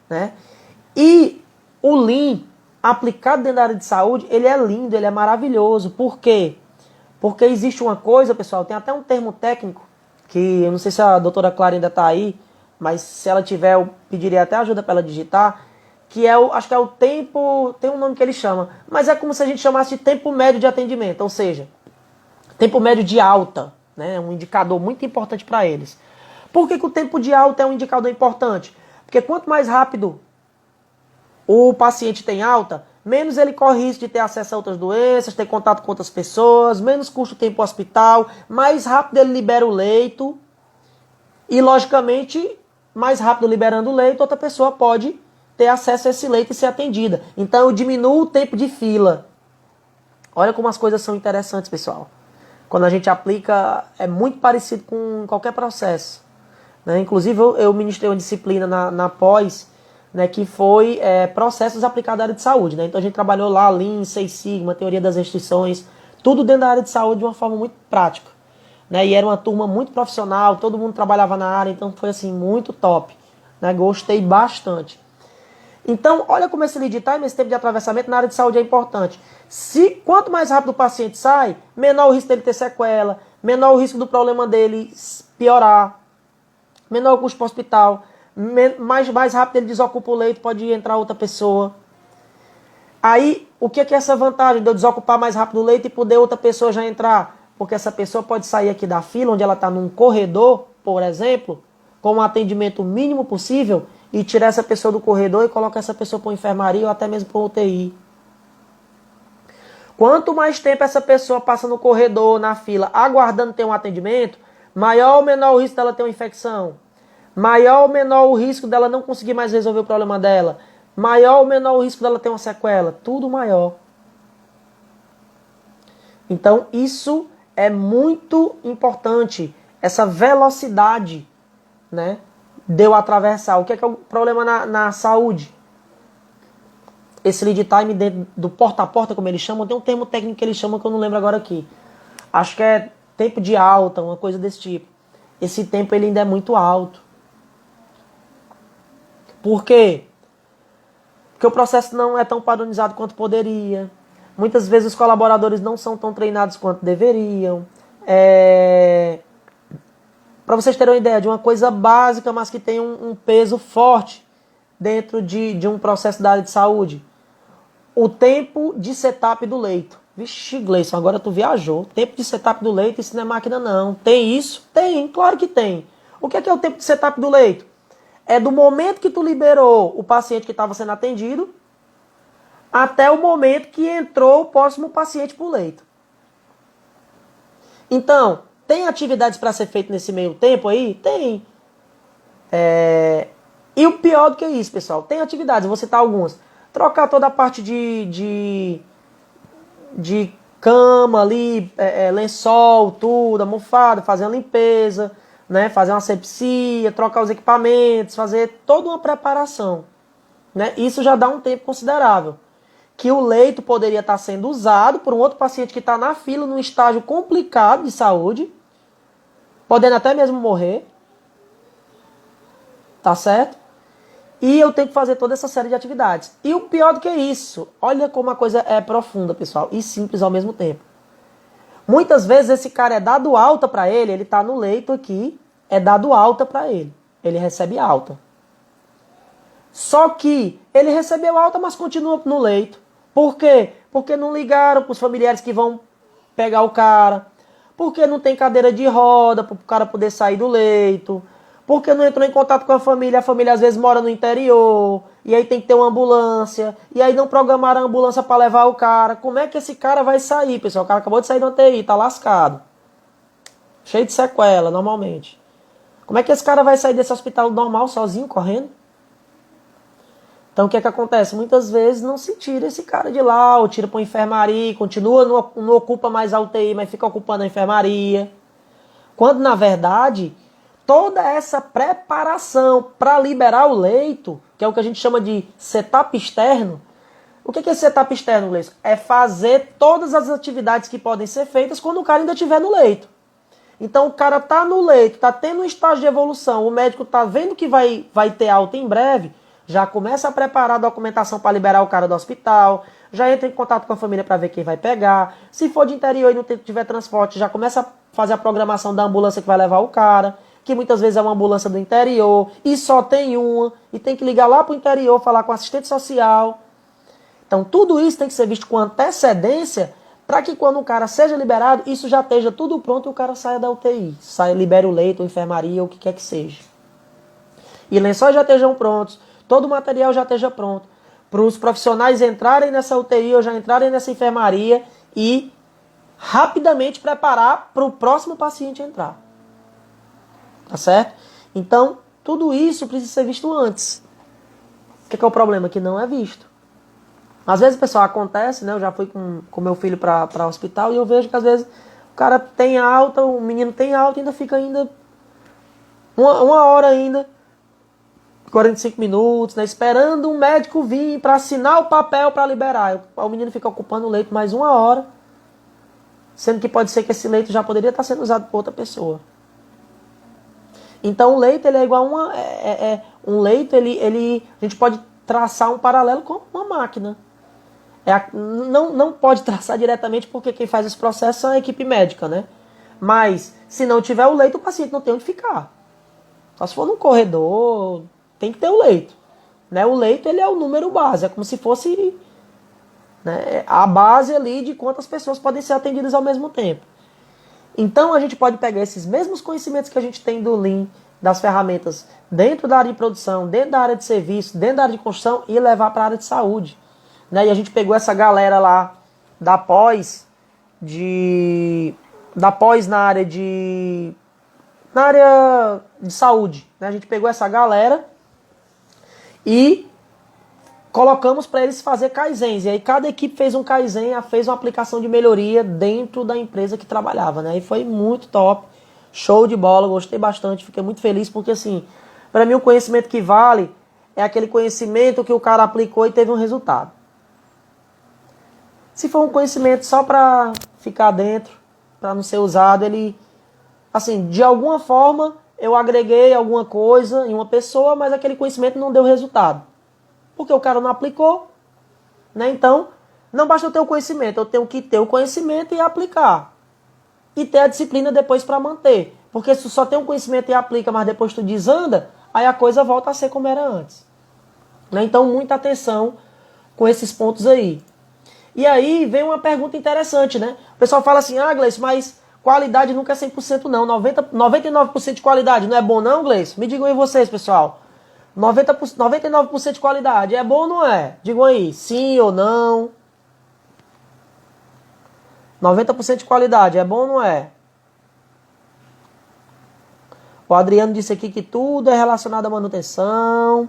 Né? E o Lean, aplicado dentro da área de saúde, ele é lindo, ele é maravilhoso. Por quê? Porque existe uma coisa, pessoal, tem até um termo técnico, que eu não sei se a doutora Clara ainda está aí, mas se ela tiver, eu pediria até ajuda para ela digitar, que é acho que é o tempo, tem um nome que ele chama, mas é como se a gente chamasse de tempo médio de atendimento, ou seja, tempo médio de alta, né? Um indicador muito importante para eles. Por que o tempo de alta é um indicador importante? Porque quanto mais rápido o paciente tem alta, menos ele corre risco de ter acesso a outras doenças, ter contato com outras pessoas, menos custa o tempo hospital, mais rápido ele libera o leito e, logicamente, mais rápido liberando o leito, outra pessoa pode ter acesso a esse leito e ser atendida. Então, eu diminuo o tempo de fila. Olha como as coisas são interessantes, pessoal. Quando a gente aplica, é muito parecido com qualquer processo. Né? Inclusive, eu ministrei uma disciplina na pós, né, que foi processos aplicados à área de saúde. Né? Então, a gente trabalhou lá, Lean, Six Sigma, teoria das restrições, tudo dentro da área de saúde de uma forma muito prática. Né? E era uma turma muito profissional, todo mundo trabalhava na área, então foi assim, muito top. Né? Gostei bastante. Então, olha como esse lead time, esse tempo de atravessamento na área de saúde é importante. Quanto mais rápido o paciente sai, menor o risco dele ter sequela, menor o risco do problema dele piorar, menor o custo para o hospital, mais rápido ele desocupa o leito, pode entrar outra pessoa. Aí, o que é essa vantagem de eu desocupar mais rápido o leito e poder outra pessoa já entrar? Porque essa pessoa pode sair aqui da fila, onde ela está num corredor, por exemplo, com um atendimento mínimo possível, e tirar essa pessoa do corredor e colocar essa pessoa para uma enfermaria ou até mesmo para uma UTI. Quanto mais tempo essa pessoa passa no corredor, na fila, aguardando ter um atendimento, maior ou menor o risco dela ter uma infecção, maior ou menor o risco dela não conseguir mais resolver o problema dela, maior ou menor o risco dela ter uma sequela, tudo maior. Então isso é muito importante, essa velocidade, né, de eu atravessar. O que é o problema na saúde? Esse lead time dentro do porta a porta, como eles chamam, tem um termo técnico que eles chamam que eu não lembro agora aqui. Acho que é tempo de alta, uma coisa desse tipo. Esse tempo ele ainda é muito alto. Por quê? Porque o processo não é tão padronizado quanto poderia. Muitas vezes os colaboradores não são tão treinados quanto deveriam. Para vocês terem uma ideia de uma coisa básica, mas que tem um peso forte dentro de um processo da área de saúde. O tempo de setup do leito. Vixe, Gleison, agora tu viajou. Tempo de setup do leito, isso não é máquina não. Tem isso? Tem, claro que tem. O que é o tempo de setup do leito? É do momento que tu liberou o paciente que estava sendo atendido até o momento que entrou o próximo paciente para o leito. Então, tem atividades para ser feito nesse meio tempo aí? Tem. E o pior do que isso, pessoal, tem atividades, vou citar algumas. Trocar toda a parte de cama ali, lençol, tudo, almofada, fazer uma limpeza, né, fazer uma asepsia, trocar os equipamentos, fazer toda uma preparação. Né? Isso já dá um tempo considerável. Que o leito poderia estar sendo usado por um outro paciente que está na fila, num estágio complicado de saúde, podendo até mesmo morrer. Tá certo? E eu tenho que fazer toda essa série de atividades. E o pior do que isso, olha como a coisa é profunda, pessoal, e simples ao mesmo tempo. Muitas vezes esse cara é dado alta para ele está no leito aqui, é dado alta para ele. Ele recebe alta. Só que ele recebeu alta, mas continua no leito. Por quê? Porque não ligaram para os familiares que vão pegar o cara. Porque não tem cadeira de roda para o cara poder sair do leito. Porque não entrou em contato com a família às vezes mora no interior, e aí tem que ter uma ambulância, e aí não programaram a ambulância para levar o cara. Como é que esse cara vai sair, pessoal? O cara acabou de sair da UTI, tá lascado. Cheio de sequela, normalmente. Como é que esse cara vai sair desse hospital normal, sozinho, correndo? Então o que é que acontece? Muitas vezes não se tira esse cara de lá, ou tira para uma enfermaria, continua, não ocupa mais a UTI, mas fica ocupando a enfermaria. Quando, na verdade, toda essa preparação para liberar o leito, que é o que a gente chama de setup externo. O que é setup externo, Gleison? É fazer todas as atividades que podem ser feitas quando o cara ainda estiver no leito. Então o cara está no leito, está tendo um estágio de evolução, o médico está vendo que vai ter alta em breve, já começa a preparar a documentação para liberar o cara do hospital, já entra em contato com a família para ver quem vai pegar. Se for de interior e não tiver transporte, já começa a fazer a programação da ambulância que vai levar o cara, que muitas vezes é uma ambulância do interior, e só tem uma, e tem que ligar lá para o interior, falar com o assistente social. Então tudo isso tem que ser visto com antecedência, para que quando o cara seja liberado, isso já esteja tudo pronto e o cara saia da UTI, libere o leito, ou enfermaria, ou o que quer que seja. E lençóis já estejam prontos, todo o material já esteja pronto, para os profissionais entrarem nessa UTI ou já entrarem nessa enfermaria e rapidamente preparar para o próximo paciente entrar. Tá certo? Então, tudo isso precisa ser visto antes. O que é o problema? Que não é visto. Às vezes, pessoal, acontece, né? Eu já fui com meu filho para o hospital e eu vejo que às vezes o cara tem alta, o menino tem alta e ainda fica uma hora ainda, 45 minutos, né? Esperando um médico vir para assinar o papel para liberar. O menino fica ocupando o leito mais uma hora, sendo que pode ser que esse leito já poderia estar sendo usado por outra pessoa. Então o leito ele é igual um leito, a gente pode traçar um paralelo com uma máquina. Não pode traçar diretamente porque quem faz esse processo é a equipe médica, né? Mas se não tiver o leito, o paciente não tem onde ficar. Só se for num corredor, tem que ter o leito. Né? O leito ele é o número base, é como se fosse, né, a base ali de quantas pessoas podem ser atendidas ao mesmo tempo. Então a gente pode pegar esses mesmos conhecimentos que a gente tem do Lean, das ferramentas dentro da área de produção, dentro da área de serviço, dentro da área de construção e levar para a área de saúde. Né? E a gente pegou essa galera lá da pós na área de saúde. Né? A gente pegou essa galera e colocamos para eles fazer kaizens. E aí cada equipe fez um kaizen, fez uma aplicação de melhoria dentro da empresa que trabalhava. Né? E foi muito top, show de bola, gostei bastante, fiquei muito feliz porque assim, para mim o conhecimento que vale é aquele conhecimento que o cara aplicou e teve um resultado. Se for um conhecimento só para ficar dentro, para não ser usado, ele, assim, de alguma forma eu agreguei alguma coisa em uma pessoa, mas aquele conhecimento não deu resultado. Porque o cara não aplicou, né? Então, não basta eu ter o conhecimento, eu tenho que ter o conhecimento e aplicar. E ter a disciplina depois para manter. Porque se tu só tem um conhecimento e aplica, mas depois tu desanda, aí a coisa volta a ser como era antes. Né? Então, muita atenção com esses pontos aí. E aí vem uma pergunta interessante, né? O pessoal fala assim, Gleice, mas qualidade nunca é 100% não. 99% de qualidade não é bom não, Gleice? Me digam aí vocês, pessoal. 99% de qualidade é bom ou não é? Digam aí, sim ou não. 90% de qualidade é bom ou não é? O Adriano disse aqui que tudo é relacionado à manutenção.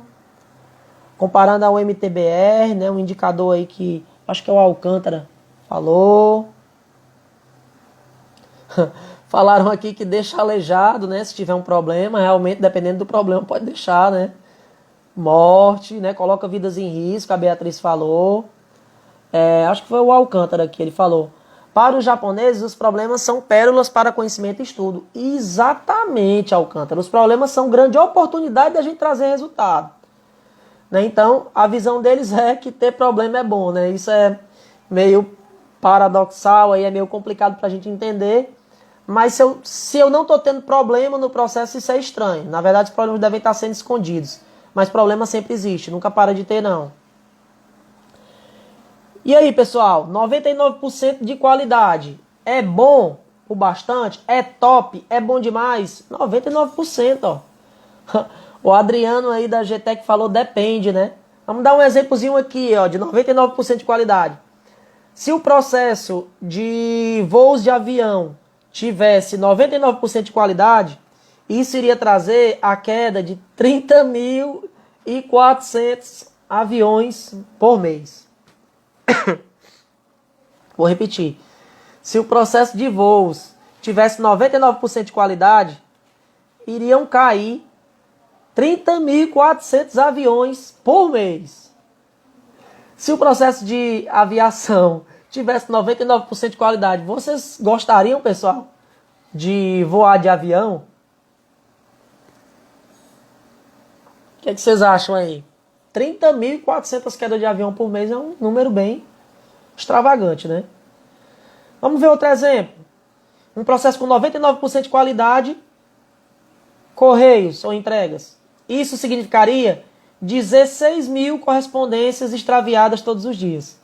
Comparando ao MTBR, né? Um indicador aí que acho que é o Alcântara falou. Falaram aqui que deixa aleijado, né? Se tiver um problema, realmente, dependendo do problema, pode deixar, né? Morte, né? Coloca vidas em risco, a Beatriz falou. Acho que foi o Alcântara que ele falou. Para os japoneses, os problemas são pérolas para conhecimento e estudo. Exatamente, Alcântara. Os problemas são grande oportunidade da gente trazer resultado. Né? Então, a visão deles é que ter problema é bom, né? Isso é meio paradoxal, aí é meio complicado para a gente entender. Mas se eu não estou tendo problema no processo, isso é estranho. Na verdade, os problemas devem estar sendo escondidos. Mas problema sempre existe, nunca para de ter, não. E aí, pessoal, 99% de qualidade é bom o bastante? É top? É bom demais? 99%, ó. O Adriano aí da GTEC falou depende, né? Vamos dar um exemplozinho aqui, ó, de 99% de qualidade. Se o processo de voos de avião tivesse 99% de qualidade, isso iria trazer a queda de 30.400 aviões por mês. Vou repetir. Se o processo de voos tivesse 99% de qualidade, iriam cair 30.400 aviões por mês. Se o processo de aviação tivesse 99% de qualidade, vocês gostariam, pessoal, de voar de avião? O que vocês acham aí? 30.400 quedas de avião por mês é um número bem extravagante, né? Vamos ver outro exemplo. Um processo com 99% de qualidade, correios ou entregas. Isso significaria 16.000 correspondências extraviadas todos os dias.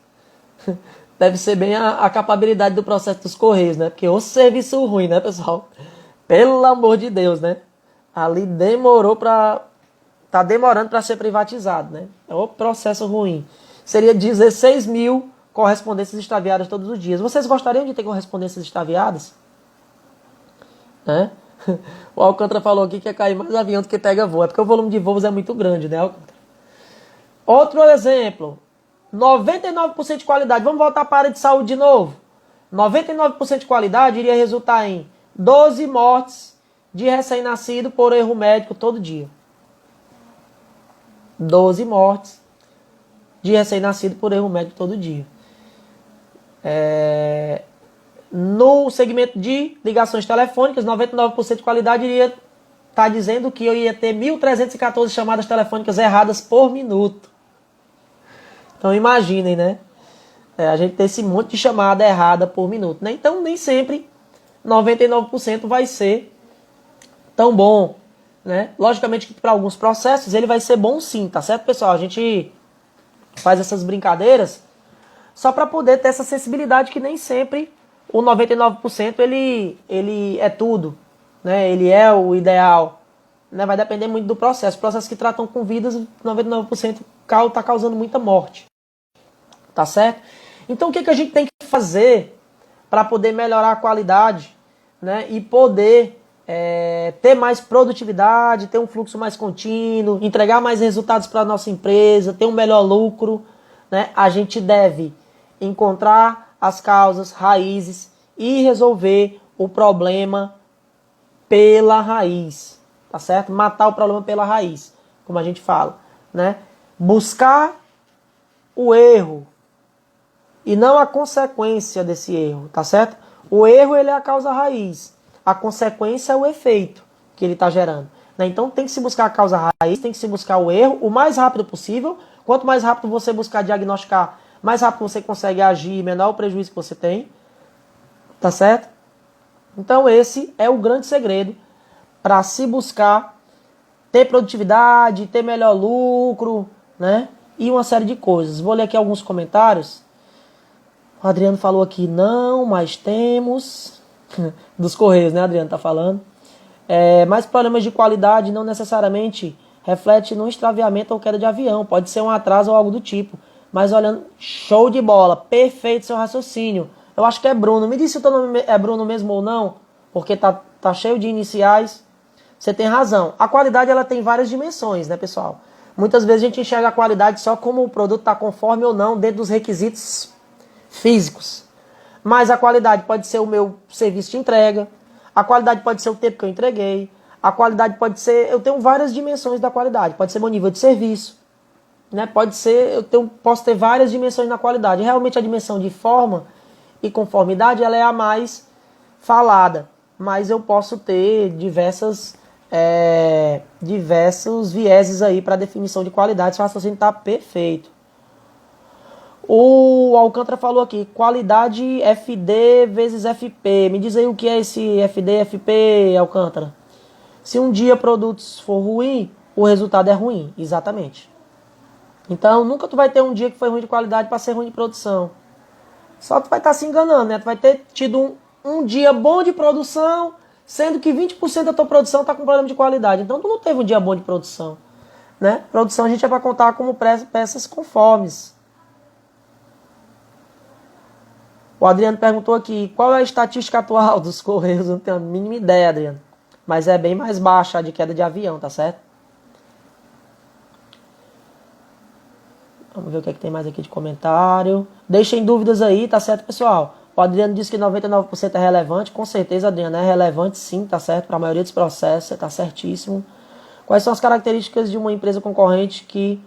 Deve ser bem a capacidade do processo dos correios, né? Porque o serviço ruim, né, pessoal? Pelo amor de Deus, né? Ali tá demorando para ser privatizado, né? É o processo ruim. Seria 16.000 correspondências extraviadas todos os dias. Vocês gostariam de ter correspondências extraviadas? Né? O Alcântara falou aqui que ia cair mais avião do que pega voo. É porque o volume de voos é muito grande, né, Alcântara? Outro exemplo. 99% de qualidade. Vamos voltar para a área de saúde de novo. 99% de qualidade iria resultar em 12 mortes de recém-nascido por erro médico todo dia. 12 mortes de recém-nascido por erro médico todo dia. No segmento de ligações telefônicas, 99% de qualidade iria estar dizendo que eu ia ter 1.314 chamadas telefônicas erradas por minuto. Então imaginem, né? A gente ter esse monte de chamada errada por minuto, né? Então nem sempre 99% vai ser tão bom, né? Logicamente que para alguns processos ele vai ser bom sim, tá certo, pessoal? A gente faz essas brincadeiras só para poder ter essa sensibilidade que nem sempre o 99% ele é tudo, né? Ele é o ideal, né? Vai depender muito do processo. Processos que tratam com vidas, 99% tá causando muita morte, tá certo? Então o que a gente tem que fazer para poder melhorar a qualidade, né? E poder ter mais produtividade, ter um fluxo mais contínuo, entregar mais resultados para a nossa empresa, ter um melhor lucro, né? A gente deve encontrar as causas, raízes e resolver o problema pela raiz, tá certo? Matar o problema pela raiz, como a gente fala, né? Buscar o erro e não a consequência desse erro, tá certo? O erro ele é a causa raiz, a consequência é o efeito que ele está gerando, né? Então tem que se buscar a causa raiz, tem que se buscar o erro o mais rápido possível. Quanto mais rápido você buscar diagnosticar, mais rápido você consegue agir, menor o prejuízo que você tem, tá certo? Então esse é o grande segredo para se buscar ter produtividade, ter melhor lucro, né? E uma série de coisas. Vou ler aqui alguns comentários. O Adriano falou aqui, não, mas temos... Dos Correios, né, Adriano, tá falando. Mas problemas de qualidade não necessariamente reflete no extraviamento ou queda de avião. Pode ser um atraso ou algo do tipo. Mas olhando, show de bola, perfeito seu raciocínio. Eu acho que é Bruno. Me diz se o teu nome é Bruno mesmo ou não, porque tá cheio de iniciais. Você tem razão. A qualidade ela tem várias dimensões, né, pessoal? Muitas vezes a gente enxerga a qualidade só como o produto está conforme ou não dentro dos requisitos físicos. Mas a qualidade pode ser o meu serviço de entrega, a qualidade pode ser o tempo que eu entreguei, a qualidade pode ser... Eu tenho várias dimensões da qualidade. Pode ser meu nível de serviço, né? Pode ser... Posso ter várias dimensões na qualidade. Realmente a dimensão de forma e conformidade ela é a mais falada. Mas eu posso ter diversos vieses aí para definição de qualidade. Seu raciocínio está perfeito. O Alcântara falou aqui, qualidade FD vezes FP. Me diz aí o que é esse FD, FP, Alcântara. Se um dia produtos for ruim, o resultado é ruim. Exatamente. Então, nunca tu vai ter um dia que foi ruim de qualidade para ser ruim de produção. Só tu vai estar se enganando, né? Tu vai ter tido um dia bom de produção, sendo que 20% da tua produção está com problema de qualidade. Então, tu não teve um dia bom de produção, né? Produção a gente é para contar como peças conformes. O Adriano perguntou aqui, qual é a estatística atual dos Correios? Eu não tenho a mínima ideia, Adriano. Mas é bem mais baixa a de queda de avião, tá certo? Vamos ver o que é que tem mais aqui de comentário. Deixem dúvidas aí, tá certo, pessoal? O Adriano disse que 99% é relevante. Com certeza, Adriano, é relevante sim, tá certo? Para a maioria dos processos, tá certíssimo. Quais são as características de uma empresa concorrente que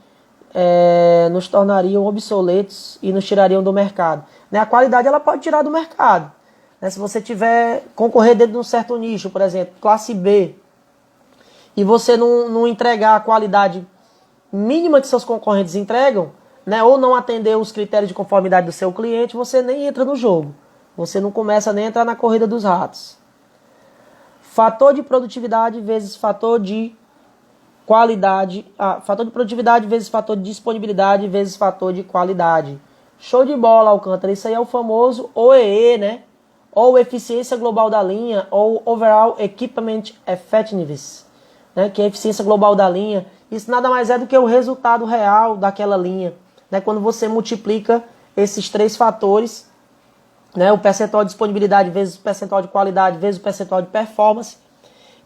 nos tornariam obsoletos e nos tirariam do mercado? Né? A qualidade ela pode tirar do mercado. Né? Se você tiver concorrer dentro de um certo nicho, por exemplo, classe B, e você não entregar a qualidade mínima que seus concorrentes entregam, né? Ou não atender os critérios de conformidade do seu cliente, você nem entra no jogo. Você não começa nem a entrar na corrida dos ratos. Fator de produtividade vezes fator de qualidade, fator de produtividade vezes fator de disponibilidade vezes fator de qualidade. Show de bola, Alcântara. Isso aí é o famoso OEE, né? Ou eficiência global da linha, ou Overall Equipment Effectiveness, né? Que é a eficiência global da linha. Isso nada mais é do que o resultado real daquela linha, né? Quando você multiplica esses três fatores, né? O percentual de disponibilidade vezes o percentual de qualidade vezes o percentual de performance,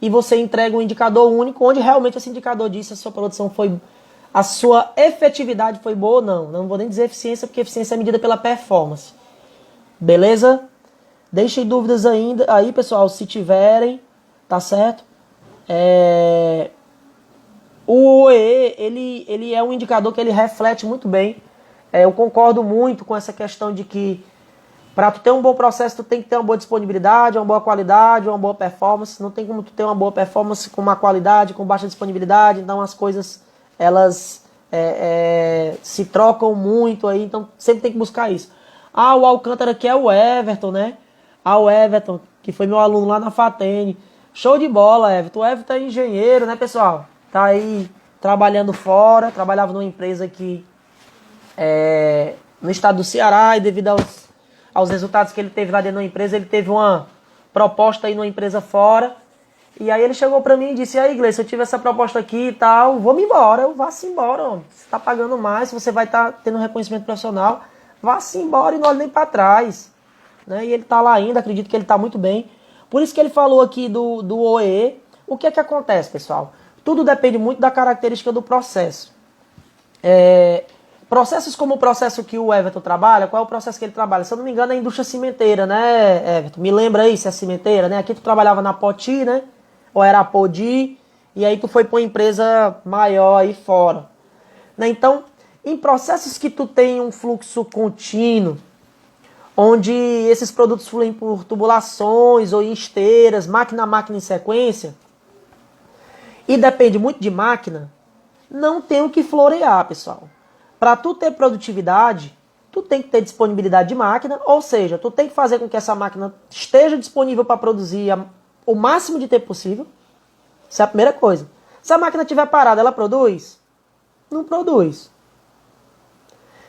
e você entrega um indicador único, onde realmente esse indicador diz se a sua produção foi... A sua efetividade foi boa ou não. Não vou nem dizer eficiência, porque eficiência é medida pela performance. Beleza? Deixem dúvidas ainda aí, pessoal, se tiverem, tá certo? O OEE, ele é um indicador que ele reflete muito bem. Eu concordo muito com essa questão de que para tu ter um bom processo, tu tem que ter uma boa disponibilidade, uma boa qualidade, uma boa performance. Não tem como tu ter uma boa performance com uma qualidade, com baixa disponibilidade. Então as coisas, elas se trocam muito aí, então sempre tem que buscar isso. Ah, o Alcântara aqui é o Everton, né? Ah, o Everton, que foi meu aluno lá na Fatene. Show de bola, Everton. O Everton é engenheiro, né, pessoal? Tá aí trabalhando fora, trabalhava numa empresa aqui no estado do Ceará, e devido aos resultados que ele teve lá dentro da empresa, ele teve uma proposta aí numa empresa fora. E aí ele chegou pra mim e disse: e aí, Gleice, eu tive essa proposta aqui e tal, vou-me embora. Eu vá-se embora, homem. Você tá pagando mais, você vai estar tendo reconhecimento profissional, vá-se embora e não olhe nem pra trás. Né? E ele tá lá ainda, acredito que ele tá muito bem. Por isso que ele falou aqui do OEE. O que é que acontece, pessoal? Tudo depende muito da característica do processo. Processos como o processo que o Everton trabalha, qual é o processo que ele trabalha? Se eu não me engano, é a indústria cimenteira, né, Everton? Me lembra aí se é cimenteira, né? Aqui tu trabalhava na Poti, né? Ou era a Podi, e aí tu foi para uma empresa maior aí fora. Né? Então, em processos que tu tem um fluxo contínuo, onde esses produtos fluem por tubulações ou em esteiras, máquina a máquina em sequência, e depende muito de máquina, não tem o que florear, pessoal. Para tu ter produtividade, tu tem que ter disponibilidade de máquina, ou seja, tu tem que fazer com que essa máquina esteja disponível para produzir o máximo de tempo possível. Essa é a primeira coisa. Se a máquina estiver parada, ela produz? Não produz.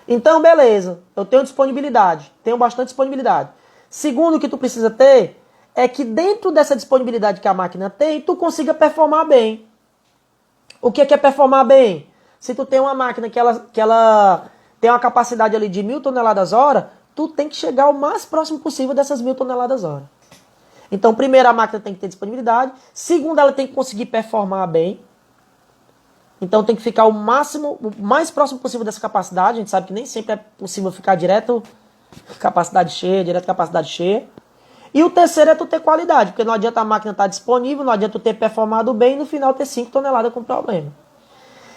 Então, beleza, eu tenho disponibilidade, tenho bastante disponibilidade. Segundo, o que tu precisa ter é que dentro dessa disponibilidade que a máquina tem, tu consiga performar bem. O que é performar bem? Se tu tem uma máquina que ela tem uma capacidade ali de 1.000 toneladas hora, tu tem que chegar o mais próximo possível dessas 1.000 toneladas hora. Então, primeiro, a máquina tem que ter disponibilidade. Segundo, ela tem que conseguir performar bem. Então, tem que ficar o mais próximo possível dessa capacidade. A gente sabe que nem sempre é possível ficar direto capacidade cheia. E o terceiro é tu ter qualidade, porque não adianta a máquina estar disponível, não adianta tu ter performado bem e no final ter 5 toneladas com problema.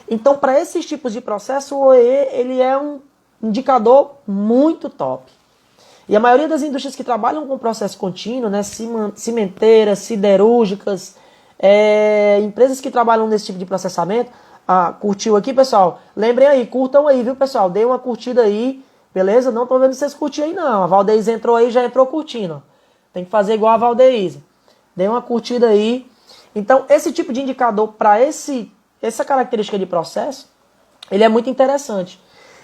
Então, para esses tipos de processo, o OEE ele é um indicador muito top. E a maioria das indústrias que trabalham com processo contínuo, né, cimenteiras, siderúrgicas, empresas que trabalham nesse tipo de processamento, curtiu aqui, pessoal? Lembrem aí, curtam aí, viu, pessoal? Dê uma curtida aí, beleza? Não tô vendo vocês curtir aí, não. A Valdeís entrou aí, já entrou curtindo. Tem que fazer igual a Valdeís. Dê uma curtida aí. Então, esse tipo de indicador para essa característica de processo, ele é muito interessante.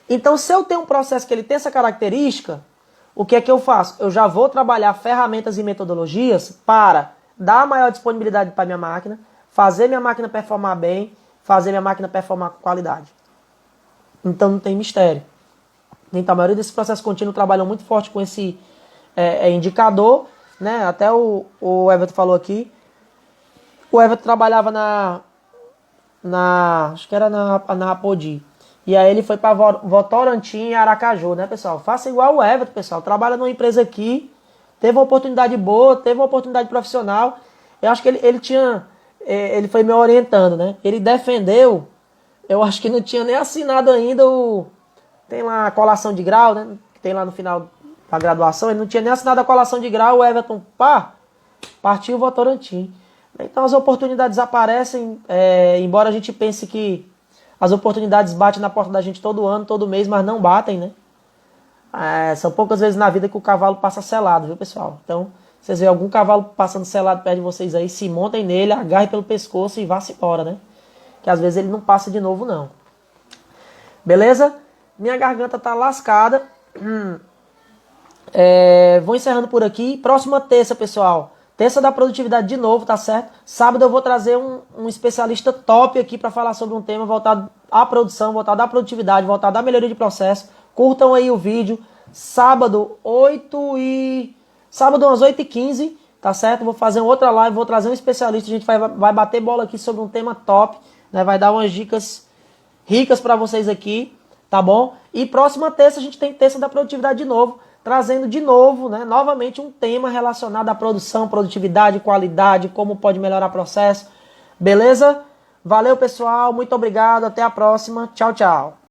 Então, se eu tenho um processo que ele tem essa característica, o que é que eu faço? Eu já vou trabalhar ferramentas e metodologias para dar maior disponibilidade para minha máquina, fazer minha máquina performar bem, fazer minha máquina performar com qualidade. Então, não tem mistério. Então, a maioria desses processos contínuos trabalham muito forte com esse indicador, né? Até o Everton falou aqui. O Everton trabalhava acho que era na Apodi. E aí ele foi para Votorantim e Aracaju, né, pessoal? Faça igual o Everton, pessoal. Trabalha numa empresa aqui, teve uma oportunidade boa, teve uma oportunidade profissional. Eu acho que ele foi me orientando, né? Ele defendeu, eu acho que não tinha nem assinado ainda tem lá a colação de grau, né? Que tem lá no final da graduação, ele não tinha nem assinado a colação de grau, o Everton, partiu o Votorantim. Então as oportunidades aparecem, embora a gente pense que as oportunidades batem na porta da gente todo ano, todo mês, mas não batem, né? São poucas vezes na vida que o cavalo passa selado, viu, pessoal? Então, vocês veem algum cavalo passando selado perto de vocês aí, se montem nele, agarre pelo pescoço e vá-se embora, né? Que às vezes ele não passa de novo, não. Beleza? Minha garganta tá lascada. Vou encerrando por aqui. Próxima terça, pessoal. Terça da produtividade de novo, tá certo? Sábado eu vou trazer um especialista top aqui para falar sobre um tema voltado à produção, voltado à produtividade, voltado à melhoria de processo. Curtam aí o vídeo. Sábado às 8h15, tá certo? Vou fazer outra live, vou trazer um especialista. A gente vai bater bola aqui sobre um tema top, né? Vai dar umas dicas ricas para vocês aqui, tá bom? E próxima terça a gente tem terça da produtividade de novo, trazendo de novo, né, novamente um tema relacionado à produção, produtividade, qualidade, como pode melhorar o processo. Beleza? Valeu, pessoal. Muito obrigado. Até a próxima. Tchau, tchau.